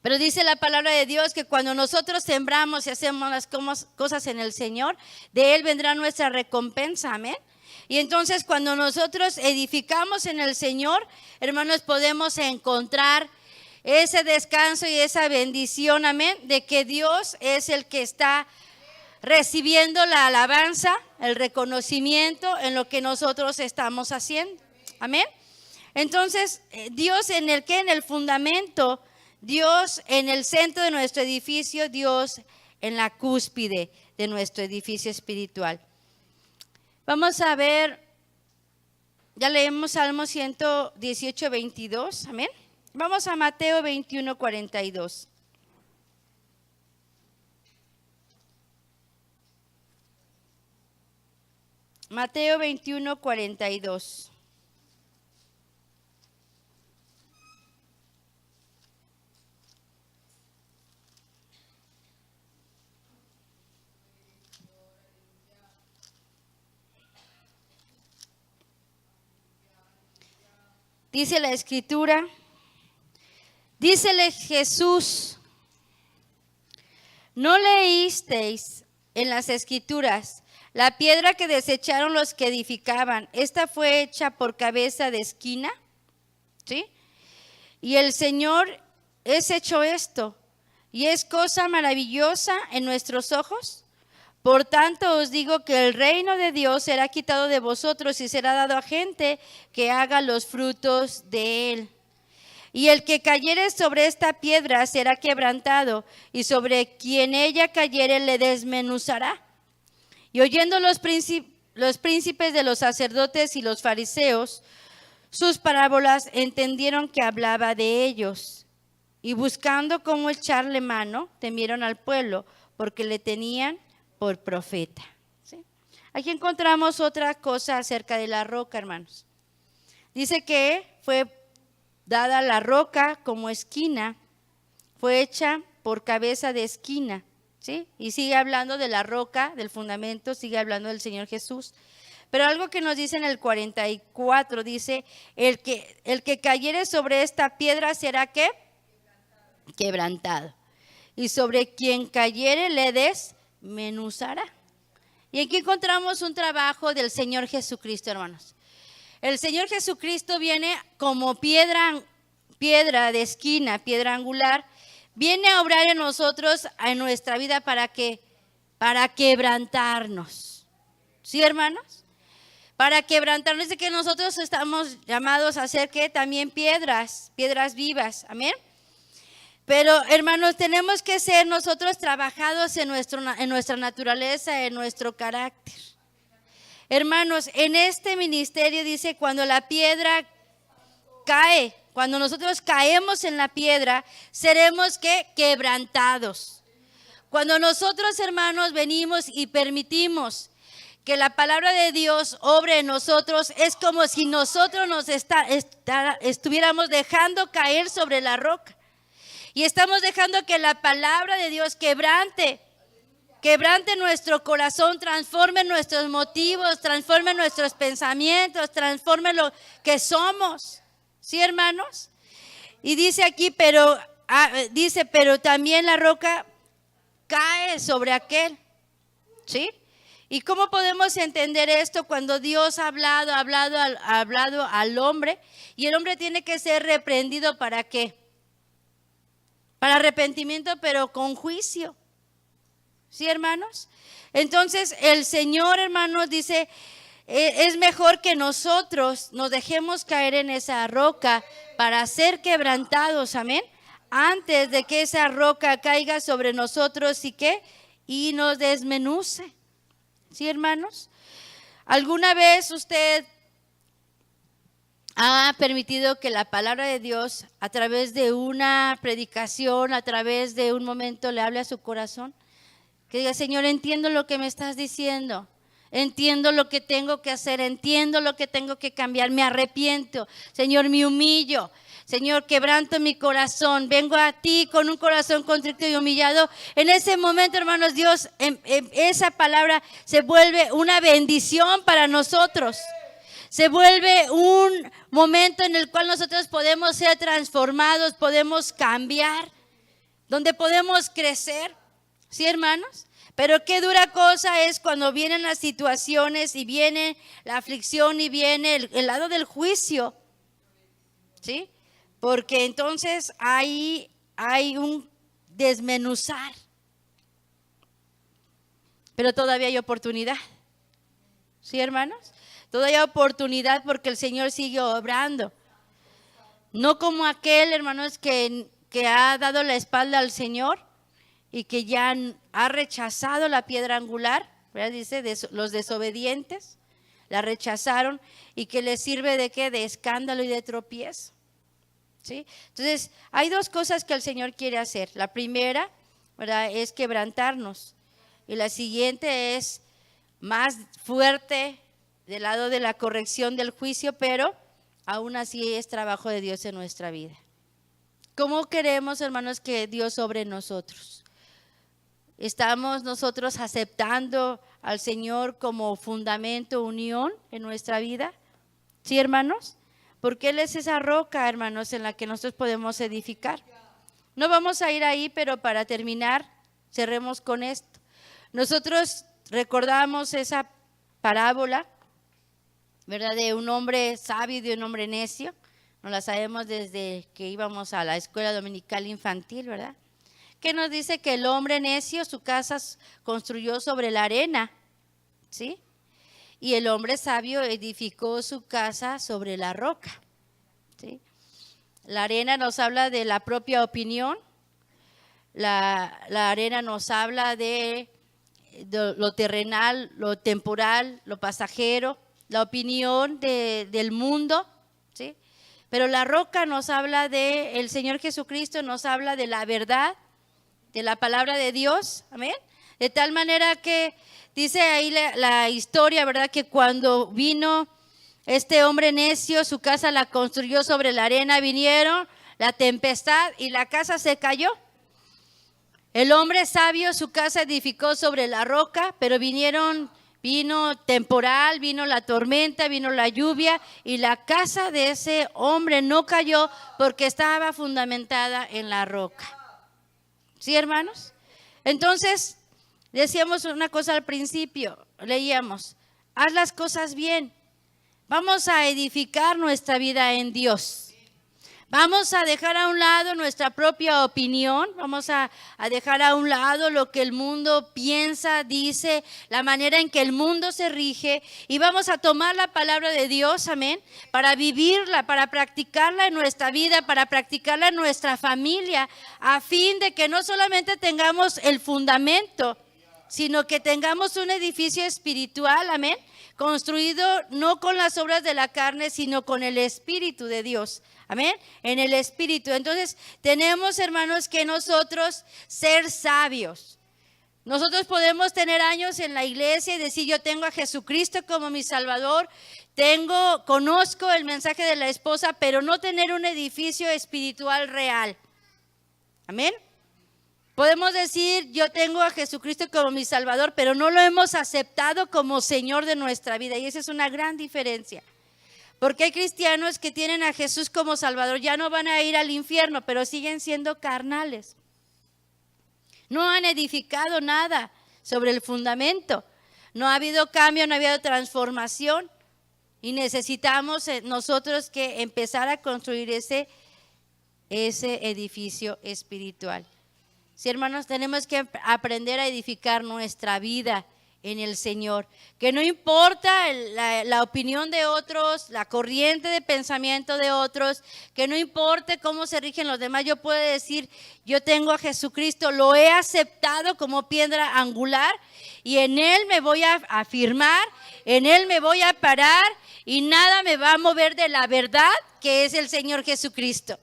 Pero dice la palabra de Dios que cuando nosotros sembramos y hacemos las cosas en el Señor, de Él vendrá nuestra recompensa, amén. Y entonces cuando nosotros edificamos en el Señor, hermanos, podemos encontrar ese descanso y esa bendición, amén, de que Dios es el que está recibiendo la alabanza, el reconocimiento en lo que nosotros estamos haciendo, amén. Entonces, Dios en el fundamento, Dios en el centro de nuestro edificio, Dios en la cúspide de nuestro edificio espiritual. Vamos a ver, ya leemos Salmo 118, 22, amén. Vamos a Mateo 21, 42. Mateo 21, 42. Dice la Escritura, dícele Jesús, ¿no leísteis en las Escrituras la piedra que desecharon los que edificaban? Esta fue hecha por cabeza de esquina, ¿sí? Y el Señor es hecho esto, y es cosa maravillosa en nuestros ojos. Por tanto os digo que el reino de Dios será quitado de vosotros y será dado a gente que haga los frutos de él. Y el que cayere sobre esta piedra será quebrantado, y sobre quien ella cayere le desmenuzará. Y oyendo los príncipes de los sacerdotes y los fariseos sus parábolas, entendieron que hablaba de ellos. Y buscando cómo echarle mano, temieron al pueblo, porque le tenían por profeta, ¿sí? Aquí encontramos otra cosa acerca de la roca, hermanos. Dice que fue dada la roca como esquina, fue hecha por cabeza de esquina, ¿sí? Y sigue hablando de la roca, del fundamento, sigue hablando del Señor Jesús. Pero algo que nos dice en el 44, dice, el que cayere sobre esta piedra será ¿qué? Quebrantado. Y sobre quien cayere le desmenuzará. Y aquí encontramos un trabajo del Señor Jesucristo, hermanos. El Señor Jesucristo viene como piedra de esquina, piedra angular, viene a obrar en nosotros, en nuestra vida, ¿para qué? Para quebrantarnos. ¿Sí, hermanos? Para quebrantarnos, de que nosotros estamos llamados a ser ¿qué? También piedras vivas, amén. Pero, hermanos, tenemos que ser nosotros trabajados en nuestra naturaleza, en nuestro carácter. Hermanos, en este ministerio dice, cuando la piedra cae, cuando nosotros caemos en la piedra, seremos ¿qué? Quebrantados. Cuando nosotros, hermanos, venimos y permitimos que la palabra de Dios obre en nosotros, es como si nosotros nos estuviéramos dejando caer sobre la roca. Y estamos dejando que la palabra de Dios quebrante nuestro corazón, transforme nuestros motivos, transforme nuestros pensamientos, transforme lo que somos. ¿Sí, hermanos? Y dice aquí, pero también la roca cae sobre aquel. ¿Sí? ¿Y cómo podemos entender esto cuando Dios ha hablado al hombre? Y el hombre tiene que ser reprendido, ¿para qué? Para arrepentimiento, pero con juicio. ¿Sí, hermanos? Entonces el Señor, hermanos, dice, es mejor que nosotros nos dejemos caer en esa roca para ser quebrantados, amén, antes de que esa roca caiga sobre nosotros y ¿qué? Y nos desmenuce. ¿Sí, hermanos? ¿Alguna vez usted ha permitido que la palabra de Dios, a través de una predicación, a través de un momento, le hable a su corazón? Que diga, Señor, entiendo lo que me estás diciendo, entiendo lo que tengo que hacer, entiendo lo que tengo que cambiar, me arrepiento, Señor, me humillo, Señor, quebranto mi corazón, vengo a ti con un corazón contrito y humillado. En ese momento, hermanos, Dios, esa palabra se vuelve una bendición para nosotros. Se vuelve un momento en el cual nosotros podemos ser transformados, podemos cambiar, donde podemos crecer. ¿Sí, hermanos? Pero qué dura cosa es cuando vienen las situaciones y viene la aflicción y viene el lado del juicio. ¿Sí? Porque entonces ahí hay un desmenuzar. Pero todavía hay oportunidad. ¿Sí, hermanos? Todavía hay oportunidad porque el Señor sigue obrando. No como aquel, hermanos, que ha dado la espalda al Señor y que ya ha rechazado la piedra angular, ¿verdad? Dice, los desobedientes la rechazaron y que les sirve de qué, de escándalo y de tropiezo. ¿Sí? Entonces, hay dos cosas que el Señor quiere hacer. La primera, ¿verdad?, es quebrantarnos. Y la siguiente es más fuerte del lado de la corrección del juicio, pero aún así es trabajo de Dios en nuestra vida. ¿Cómo queremos, hermanos, que Dios obre en nosotros? ¿Estamos nosotros aceptando al Señor como fundamento, unión en nuestra vida? ¿Sí, hermanos? Porque Él es esa roca, hermanos, en la que nosotros podemos edificar. No vamos a ir ahí, pero para terminar, cerremos con esto. Nosotros recordamos esa parábola, ¿verdad?, de un hombre sabio y de un hombre necio. Nos la sabemos desde que íbamos a la escuela dominical infantil, ¿verdad? Que nos dice que el hombre necio su casa construyó sobre la arena, ¿sí? Y el hombre sabio edificó su casa sobre la roca, ¿sí? La arena nos habla de la propia opinión. La arena nos habla de lo terrenal, lo temporal, lo pasajero, la opinión del mundo, ¿sí? Pero la roca nos habla de el Señor Jesucristo, nos habla de la verdad, de la palabra de Dios, amén. De tal manera que dice ahí la historia, ¿verdad?, que cuando vino este hombre necio, su casa la construyó sobre la arena, vinieron la tempestad y la casa se cayó. El hombre sabio su casa edificó sobre la roca, pero vino temporal, vino la tormenta, vino la lluvia y la casa de ese hombre no cayó porque estaba fundamentada en la roca. ¿Sí, hermanos? Entonces, decíamos una cosa al principio, leíamos, haz las cosas bien. Vamos a edificar nuestra vida en Dios. Vamos a dejar a un lado nuestra propia opinión, vamos a dejar a un lado lo que el mundo piensa, dice, la manera en que el mundo se rige y vamos a tomar la palabra de Dios, amén, para vivirla, para practicarla en nuestra vida, para practicarla en nuestra familia, a fin de que no solamente tengamos el fundamento, sino que tengamos un edificio espiritual, amén, construido no con las obras de la carne, sino con el Espíritu de Dios. Amén, en el Espíritu. Entonces tenemos, hermanos, que nosotros ser sabios. Nosotros podemos tener años en la iglesia y decir, yo tengo a Jesucristo como mi Salvador, conozco el mensaje de la esposa, pero no tener un edificio espiritual real. Amén. Podemos decir, yo tengo a Jesucristo como mi Salvador, pero no lo hemos aceptado como Señor de nuestra vida. Y esa es una gran diferencia. Porque hay cristianos que tienen a Jesús como Salvador, ya no van a ir al infierno, pero siguen siendo carnales. No han edificado nada sobre el fundamento. no ha habido cambio, no ha habido transformación. Y necesitamos nosotros que empezar a construir ese edificio espiritual. Sí, hermanos, tenemos que aprender a edificar nuestra vida en el Señor. Que no importa la opinión de otros, la corriente de pensamiento de otros, que no importe cómo se rigen los demás. Yo puedo decir, yo tengo a Jesucristo, lo he aceptado como piedra angular y en Él me voy a afirmar, en Él me voy a parar y nada me va a mover de la verdad que es el Señor Jesucristo.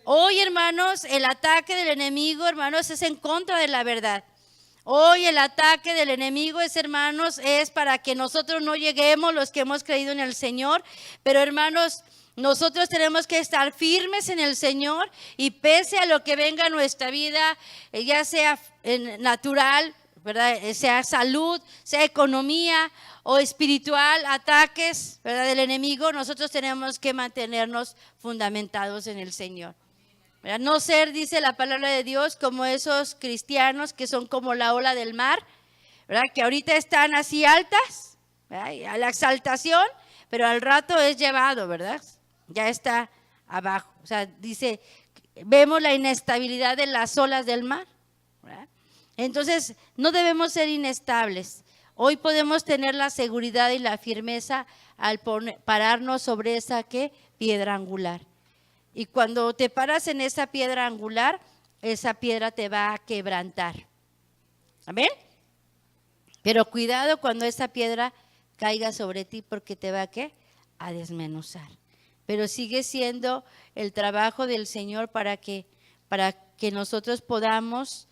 Hoy, hermanos, el ataque del enemigo, hermanos, es en contra de la verdad. Hoy el ataque del enemigo es, hermanos, es para que nosotros no lleguemos, los que hemos creído en el Señor. Pero, hermanos, nosotros tenemos que estar firmes en el Señor y pese a lo que venga a nuestra vida, ya sea natural, ¿verdad? Sea salud, sea economía o espiritual, ataques, ¿verdad? Del enemigo, nosotros tenemos que mantenernos fundamentados en el Señor. ¿Verdad? No ser, dice la palabra de Dios, como esos cristianos que son como la ola del mar, ¿verdad? Que ahorita están así altas, ¿verdad? A la exaltación, pero al rato es llevado, ¿verdad? Ya está abajo. O sea, dice, vemos la inestabilidad de las olas del mar, ¿verdad? Entonces, no debemos ser inestables. Hoy podemos tener la seguridad y la firmeza al pararnos sobre esa piedra angular. Y cuando te paras en esa piedra angular, esa piedra te va a quebrantar. ¿Amén? Pero cuidado cuando esa piedra caiga sobre ti porque te va a desmenuzar. Pero sigue siendo el trabajo del Señor para que nosotros podamos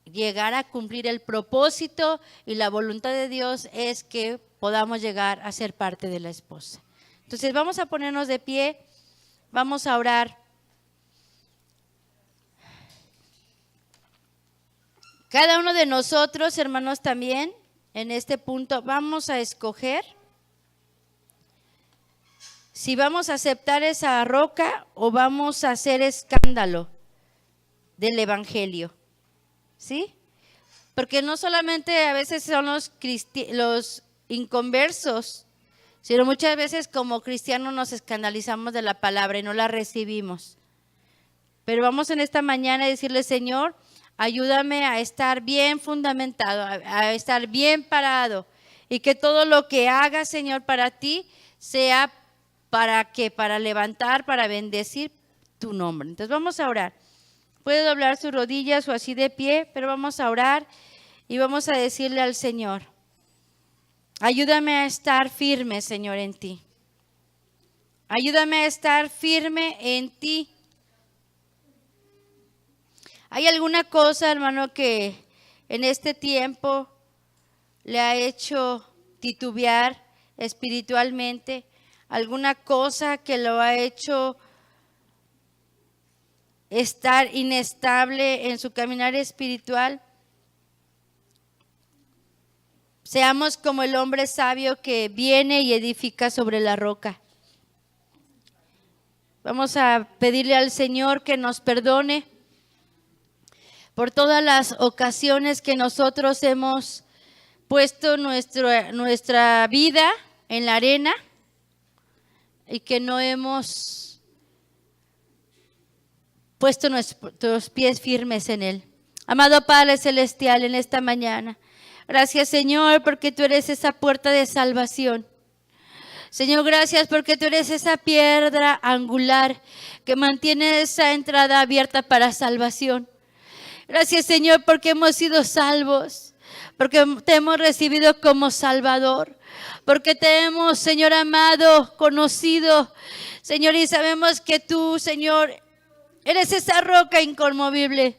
llegar a cumplir el propósito y la voluntad de Dios es que podamos llegar a ser parte de la esposa. Entonces vamos a ponernos de pie. Vamos a orar. Cada uno de nosotros, hermanos, también en este punto vamos a escoger si vamos a aceptar esa roca o vamos a hacer escándalo del evangelio. ¿Sí? Porque no solamente a veces son los inconversos, sino muchas veces como cristianos nos escandalizamos de la palabra y no la recibimos. Pero vamos en esta mañana a decirle, Señor, ayúdame a estar bien fundamentado, a estar bien parado y que todo lo que haga, Señor, para ti sea para levantar, para bendecir tu nombre. Entonces vamos a orar. Puede doblar sus rodillas o así de pie, pero vamos a orar y vamos a decirle al Señor, ayúdame a estar firme, Señor, en ti. Ayúdame a estar firme en ti. ¿Hay alguna cosa, hermano, que en este tiempo le ha hecho titubear espiritualmente? ¿Alguna cosa que lo ha hecho estar inestable en su caminar espiritual? Seamos como el hombre sabio que viene y edifica sobre la roca. Vamos a pedirle al Señor que nos perdone por todas las ocasiones que nosotros hemos puesto nuestra vida en la arena y que no hemos puesto nuestros pies firmes en Él. Amado Padre Celestial, en esta mañana, gracias, Señor, porque tú eres esa puerta de salvación. Señor, gracias porque tú eres esa piedra angular que mantiene esa entrada abierta para salvación. Gracias, Señor, porque hemos sido salvos, porque te hemos recibido como Salvador, porque te hemos, Señor amado, conocido, Señor, y sabemos que tú, Señor, eres esa roca inconmovible.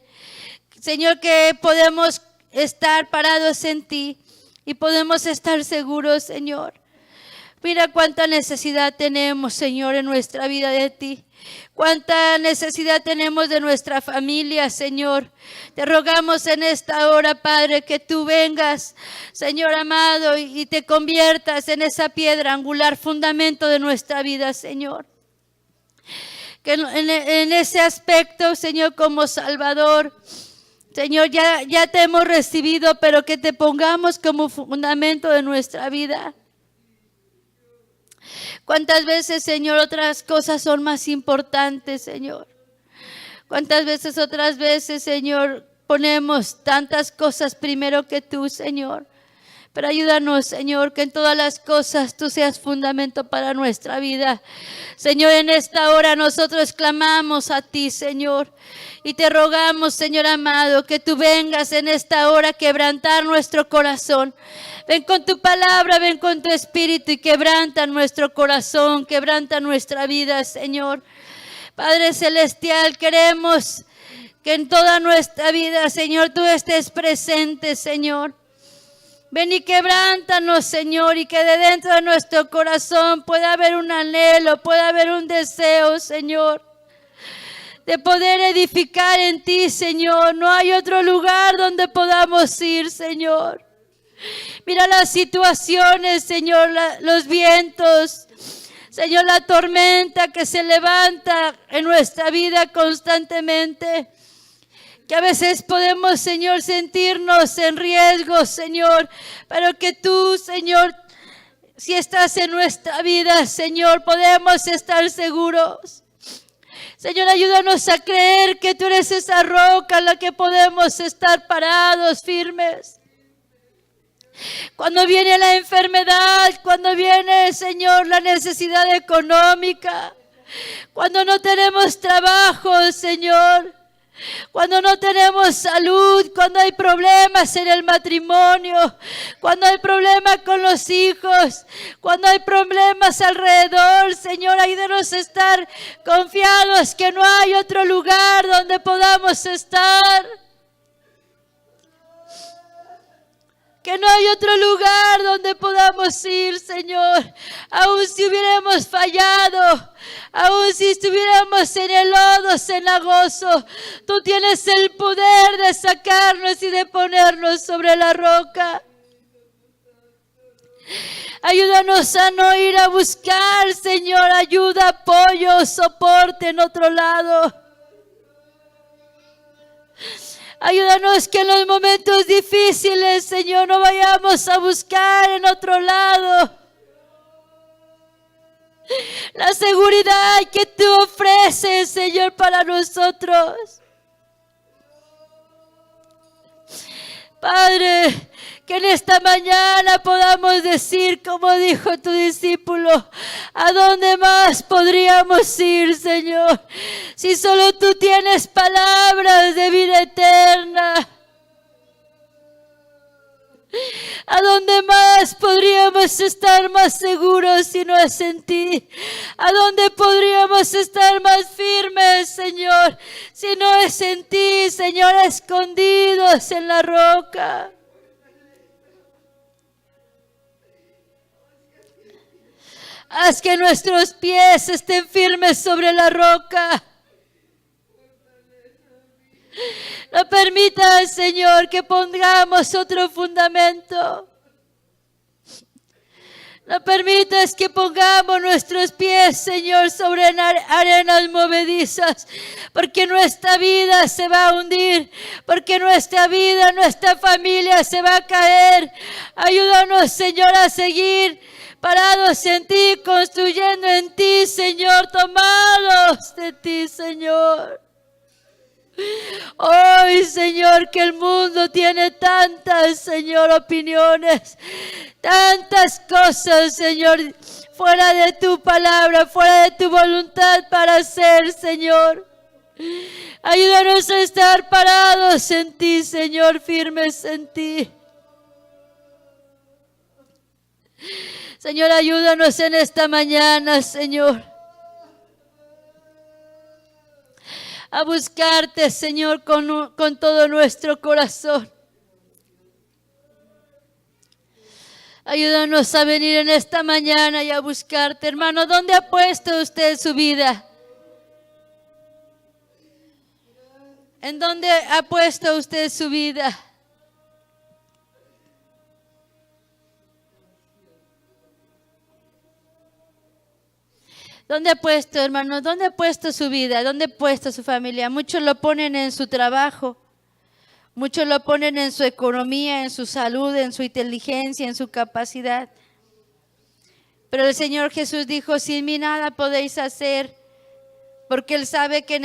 Señor, que podemos estar parados en ti y podemos estar seguros, Señor. Mira cuánta necesidad tenemos, Señor, en nuestra vida de ti. Cuánta necesidad tenemos de nuestra familia, Señor. Te rogamos en esta hora, Padre, que tú vengas, Señor amado, y te conviertas en esa piedra angular, fundamento de nuestra vida, Señor. Que en ese aspecto, Señor, como Salvador, Señor, ya te hemos recibido, pero que te pongamos como fundamento de nuestra vida. ¿Cuántas veces, Señor, otras cosas son más importantes, Señor? ¿Cuántas veces, otras veces, Señor, ponemos tantas cosas primero que tú, Señor? Pero ayúdanos, Señor, que en todas las cosas tú seas fundamento para nuestra vida. Señor, en esta hora nosotros clamamos a ti, Señor. Y te rogamos, Señor amado, que tú vengas en esta hora a quebrantar nuestro corazón. Ven con tu palabra, ven con tu espíritu y quebranta nuestro corazón, quebranta nuestra vida, Señor. Padre Celestial, queremos que en toda nuestra vida, Señor, tú estés presente, Señor. Ven y quebrántanos, Señor, y que de dentro de nuestro corazón pueda haber un anhelo, pueda haber un deseo, Señor, de poder edificar en ti, Señor. No hay otro lugar donde podamos ir, Señor. Mira las situaciones, Señor, los vientos, Señor, la tormenta que se levanta en nuestra vida constantemente. Que a veces podemos, Señor, sentirnos en riesgo, Señor, pero que tú, Señor, si estás en nuestra vida, Señor, podemos estar seguros. Señor, ayúdanos a creer que tú eres esa roca en la que podemos estar parados, firmes. Cuando viene la enfermedad, cuando viene, Señor, la necesidad económica, cuando no tenemos trabajo, Señor, cuando no tenemos salud, cuando hay problemas en el matrimonio, cuando hay problemas con los hijos, cuando hay problemas alrededor, Señor, ayúdanos a estar confiados que no hay otro lugar donde podamos estar. Que no hay otro lugar donde podamos ir, Señor. Aun si hubiéramos fallado, aun si estuviéramos en el lodo cenagoso, tú tienes el poder de sacarnos y de ponernos sobre la roca. Ayúdanos a no ir a buscar, Señor, ayuda, apoyo, soporte en otro lado. Ayúdanos que en los momentos difíciles, Señor, no vayamos a buscar en otro lado la seguridad que tú ofreces, Señor, para nosotros. Padre, que en esta mañana podamos decir, como dijo tu discípulo, ¿a dónde más podríamos ir, Señor? Si solo tú tienes palabras de vida eterna. ¿A dónde más podríamos estar más seguros si no es en ti? ¿A dónde podríamos estar más firmes, Señor, si no es en ti, Señor, escondidos en la roca? Haz que nuestros pies estén firmes sobre la roca. No permitas, Señor, que pongamos otro fundamento. No permitas que pongamos nuestros pies, Señor, sobre arenas movedizas, porque nuestra vida se va a hundir, porque nuestra vida, nuestra familia se va a caer. Ayúdanos, Señor, a seguir parados en ti, construyendo en ti, Señor, tomados de ti, Señor. Hoy, Señor, que el mundo tiene tantas, Señor, opiniones, tantas cosas, Señor, fuera de tu palabra, fuera de tu voluntad para hacer, Señor. Ayúdanos a estar parados en ti, Señor, firmes en ti. Señor, ayúdanos en esta mañana, Señor, a buscarte, Señor, con todo nuestro corazón. Ayúdanos a venir en esta mañana y a buscarte. Hermano, ¿dónde ha puesto usted su vida? ¿En dónde ha puesto usted su vida? ¿Dónde ha puesto, hermano? ¿Dónde ha puesto su vida? ¿Dónde ha puesto su familia? Muchos lo ponen en su trabajo. Muchos lo ponen en su economía, en su salud, en su inteligencia, en su capacidad. Pero el Señor Jesús dijo, sin mí nada podéis hacer, porque Él sabe que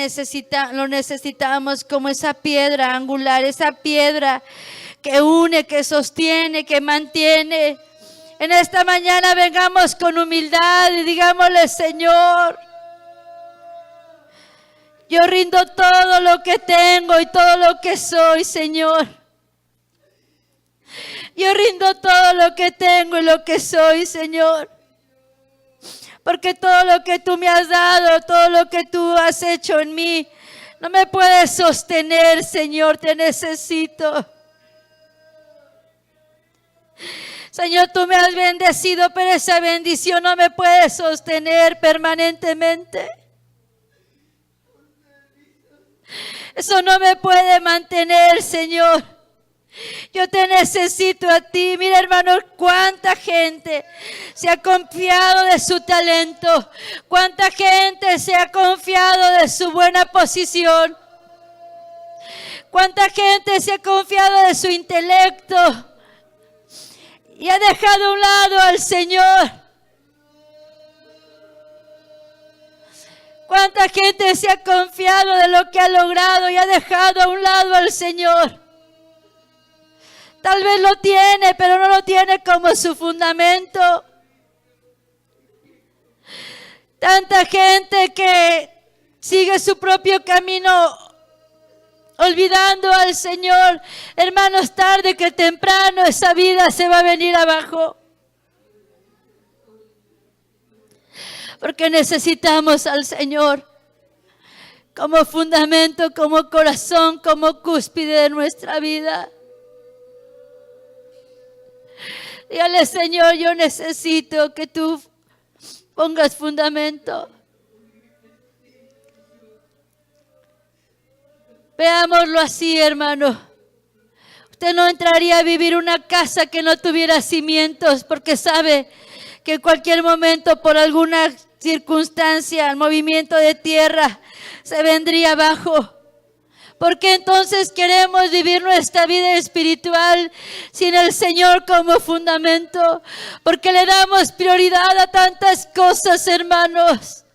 lo necesitamos como esa piedra angular, esa piedra que une, que sostiene, que mantiene. En esta mañana vengamos con humildad y digámosle, Señor, yo rindo todo lo que tengo y todo lo que soy, Señor. Yo rindo todo lo que tengo y lo que soy, Señor. Porque todo lo que tú me has dado, todo lo que tú has hecho en mí, no me puedes sostener, Señor, te necesito. Señor, tú me has bendecido, pero esa bendición no me puede sostener permanentemente. Eso no me puede mantener, Señor. Yo te necesito a ti. Mira, hermano, cuánta gente se ha confiado de su talento. Cuánta gente se ha confiado de su buena posición. Cuánta gente se ha confiado de su intelecto y ha dejado a un lado al Señor. Cuánta gente se ha confiado de lo que ha logrado y ha dejado a un lado al Señor. Tal vez lo tiene, pero no lo tiene como su fundamento. Tanta gente que sigue su propio camino, olvidando al Señor. Hermanos, tarde que temprano esa vida se va a venir abajo. Porque necesitamos al Señor como fundamento, como corazón, como cúspide de nuestra vida. Dígale, Señor, yo necesito que tú pongas fundamento. Veámoslo así, hermano. Usted no entraría a vivir una casa que no tuviera cimientos, porque sabe que en cualquier momento, por alguna circunstancia, el movimiento de tierra se vendría abajo. ¿Por qué entonces queremos vivir nuestra vida espiritual sin el Señor como fundamento? Porque le damos prioridad a tantas cosas, hermanos.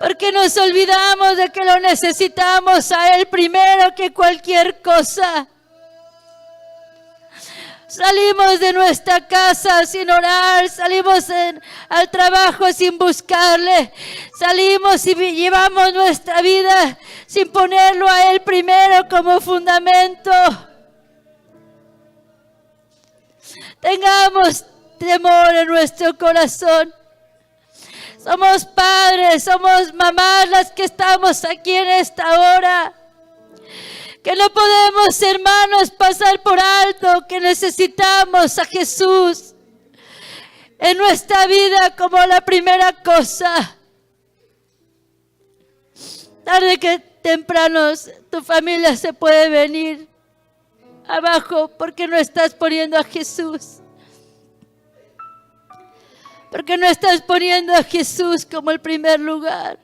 Porque nos olvidamos de que lo necesitamos a Él primero que cualquier cosa. Salimos de nuestra casa sin orar, salimos al trabajo sin buscarle, salimos y llevamos nuestra vida sin ponerlo a Él primero como fundamento. Tengamos temor en nuestro corazón. Somos padres, somos mamás las que estamos aquí en esta hora. Que no podemos, hermanos, pasar por alto que necesitamos a Jesús en nuestra vida como la primera cosa. Tarde que temprano tu familia se puede venir abajo porque no estás poniendo a Jesús. Porque no estás poniendo a Jesús como el primer lugar.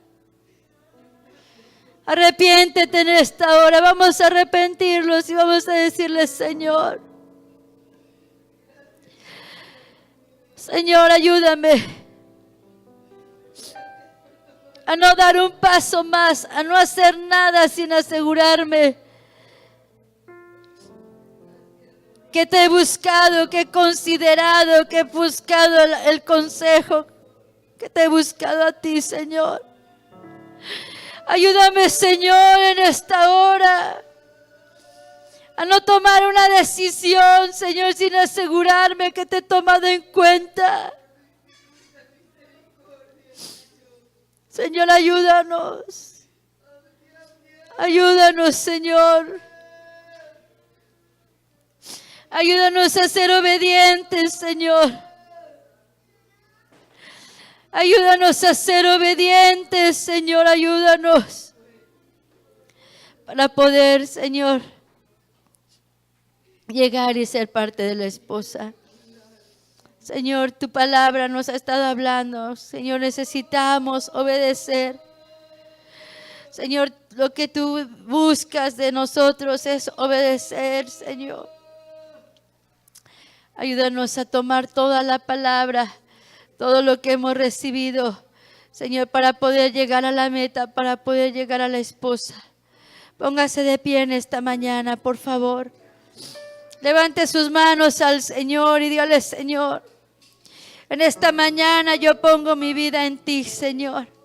Arrepiéntete en esta hora. Vamos a arrepentirnos y vamos a decirle, Señor, Señor, ayúdame a no dar un paso más, a no hacer nada sin asegurarme que te he buscado, que he considerado, que he buscado el consejo, que te he buscado a ti, Señor. Ayúdame, Señor, en esta hora a no tomar una decisión, Señor, sin asegurarme que te he tomado en cuenta. Señor, ayúdanos. Ayúdanos, Señor. Ayúdanos a ser obedientes, Señor. Ayúdanos a ser obedientes, Señor, ayúdanos para poder, Señor, llegar y ser parte de la esposa. Señor, tu palabra nos ha estado hablando. Señor, necesitamos obedecer. Señor, lo que tú buscas de nosotros es obedecer, Señor. Ayúdanos a tomar toda la palabra, todo lo que hemos recibido, Señor, para poder llegar a la meta, para poder llegar a la esposa. Póngase de pie en esta mañana, por favor. Levante sus manos al Señor y dígale: Señor, en esta mañana yo pongo mi vida en ti, Señor.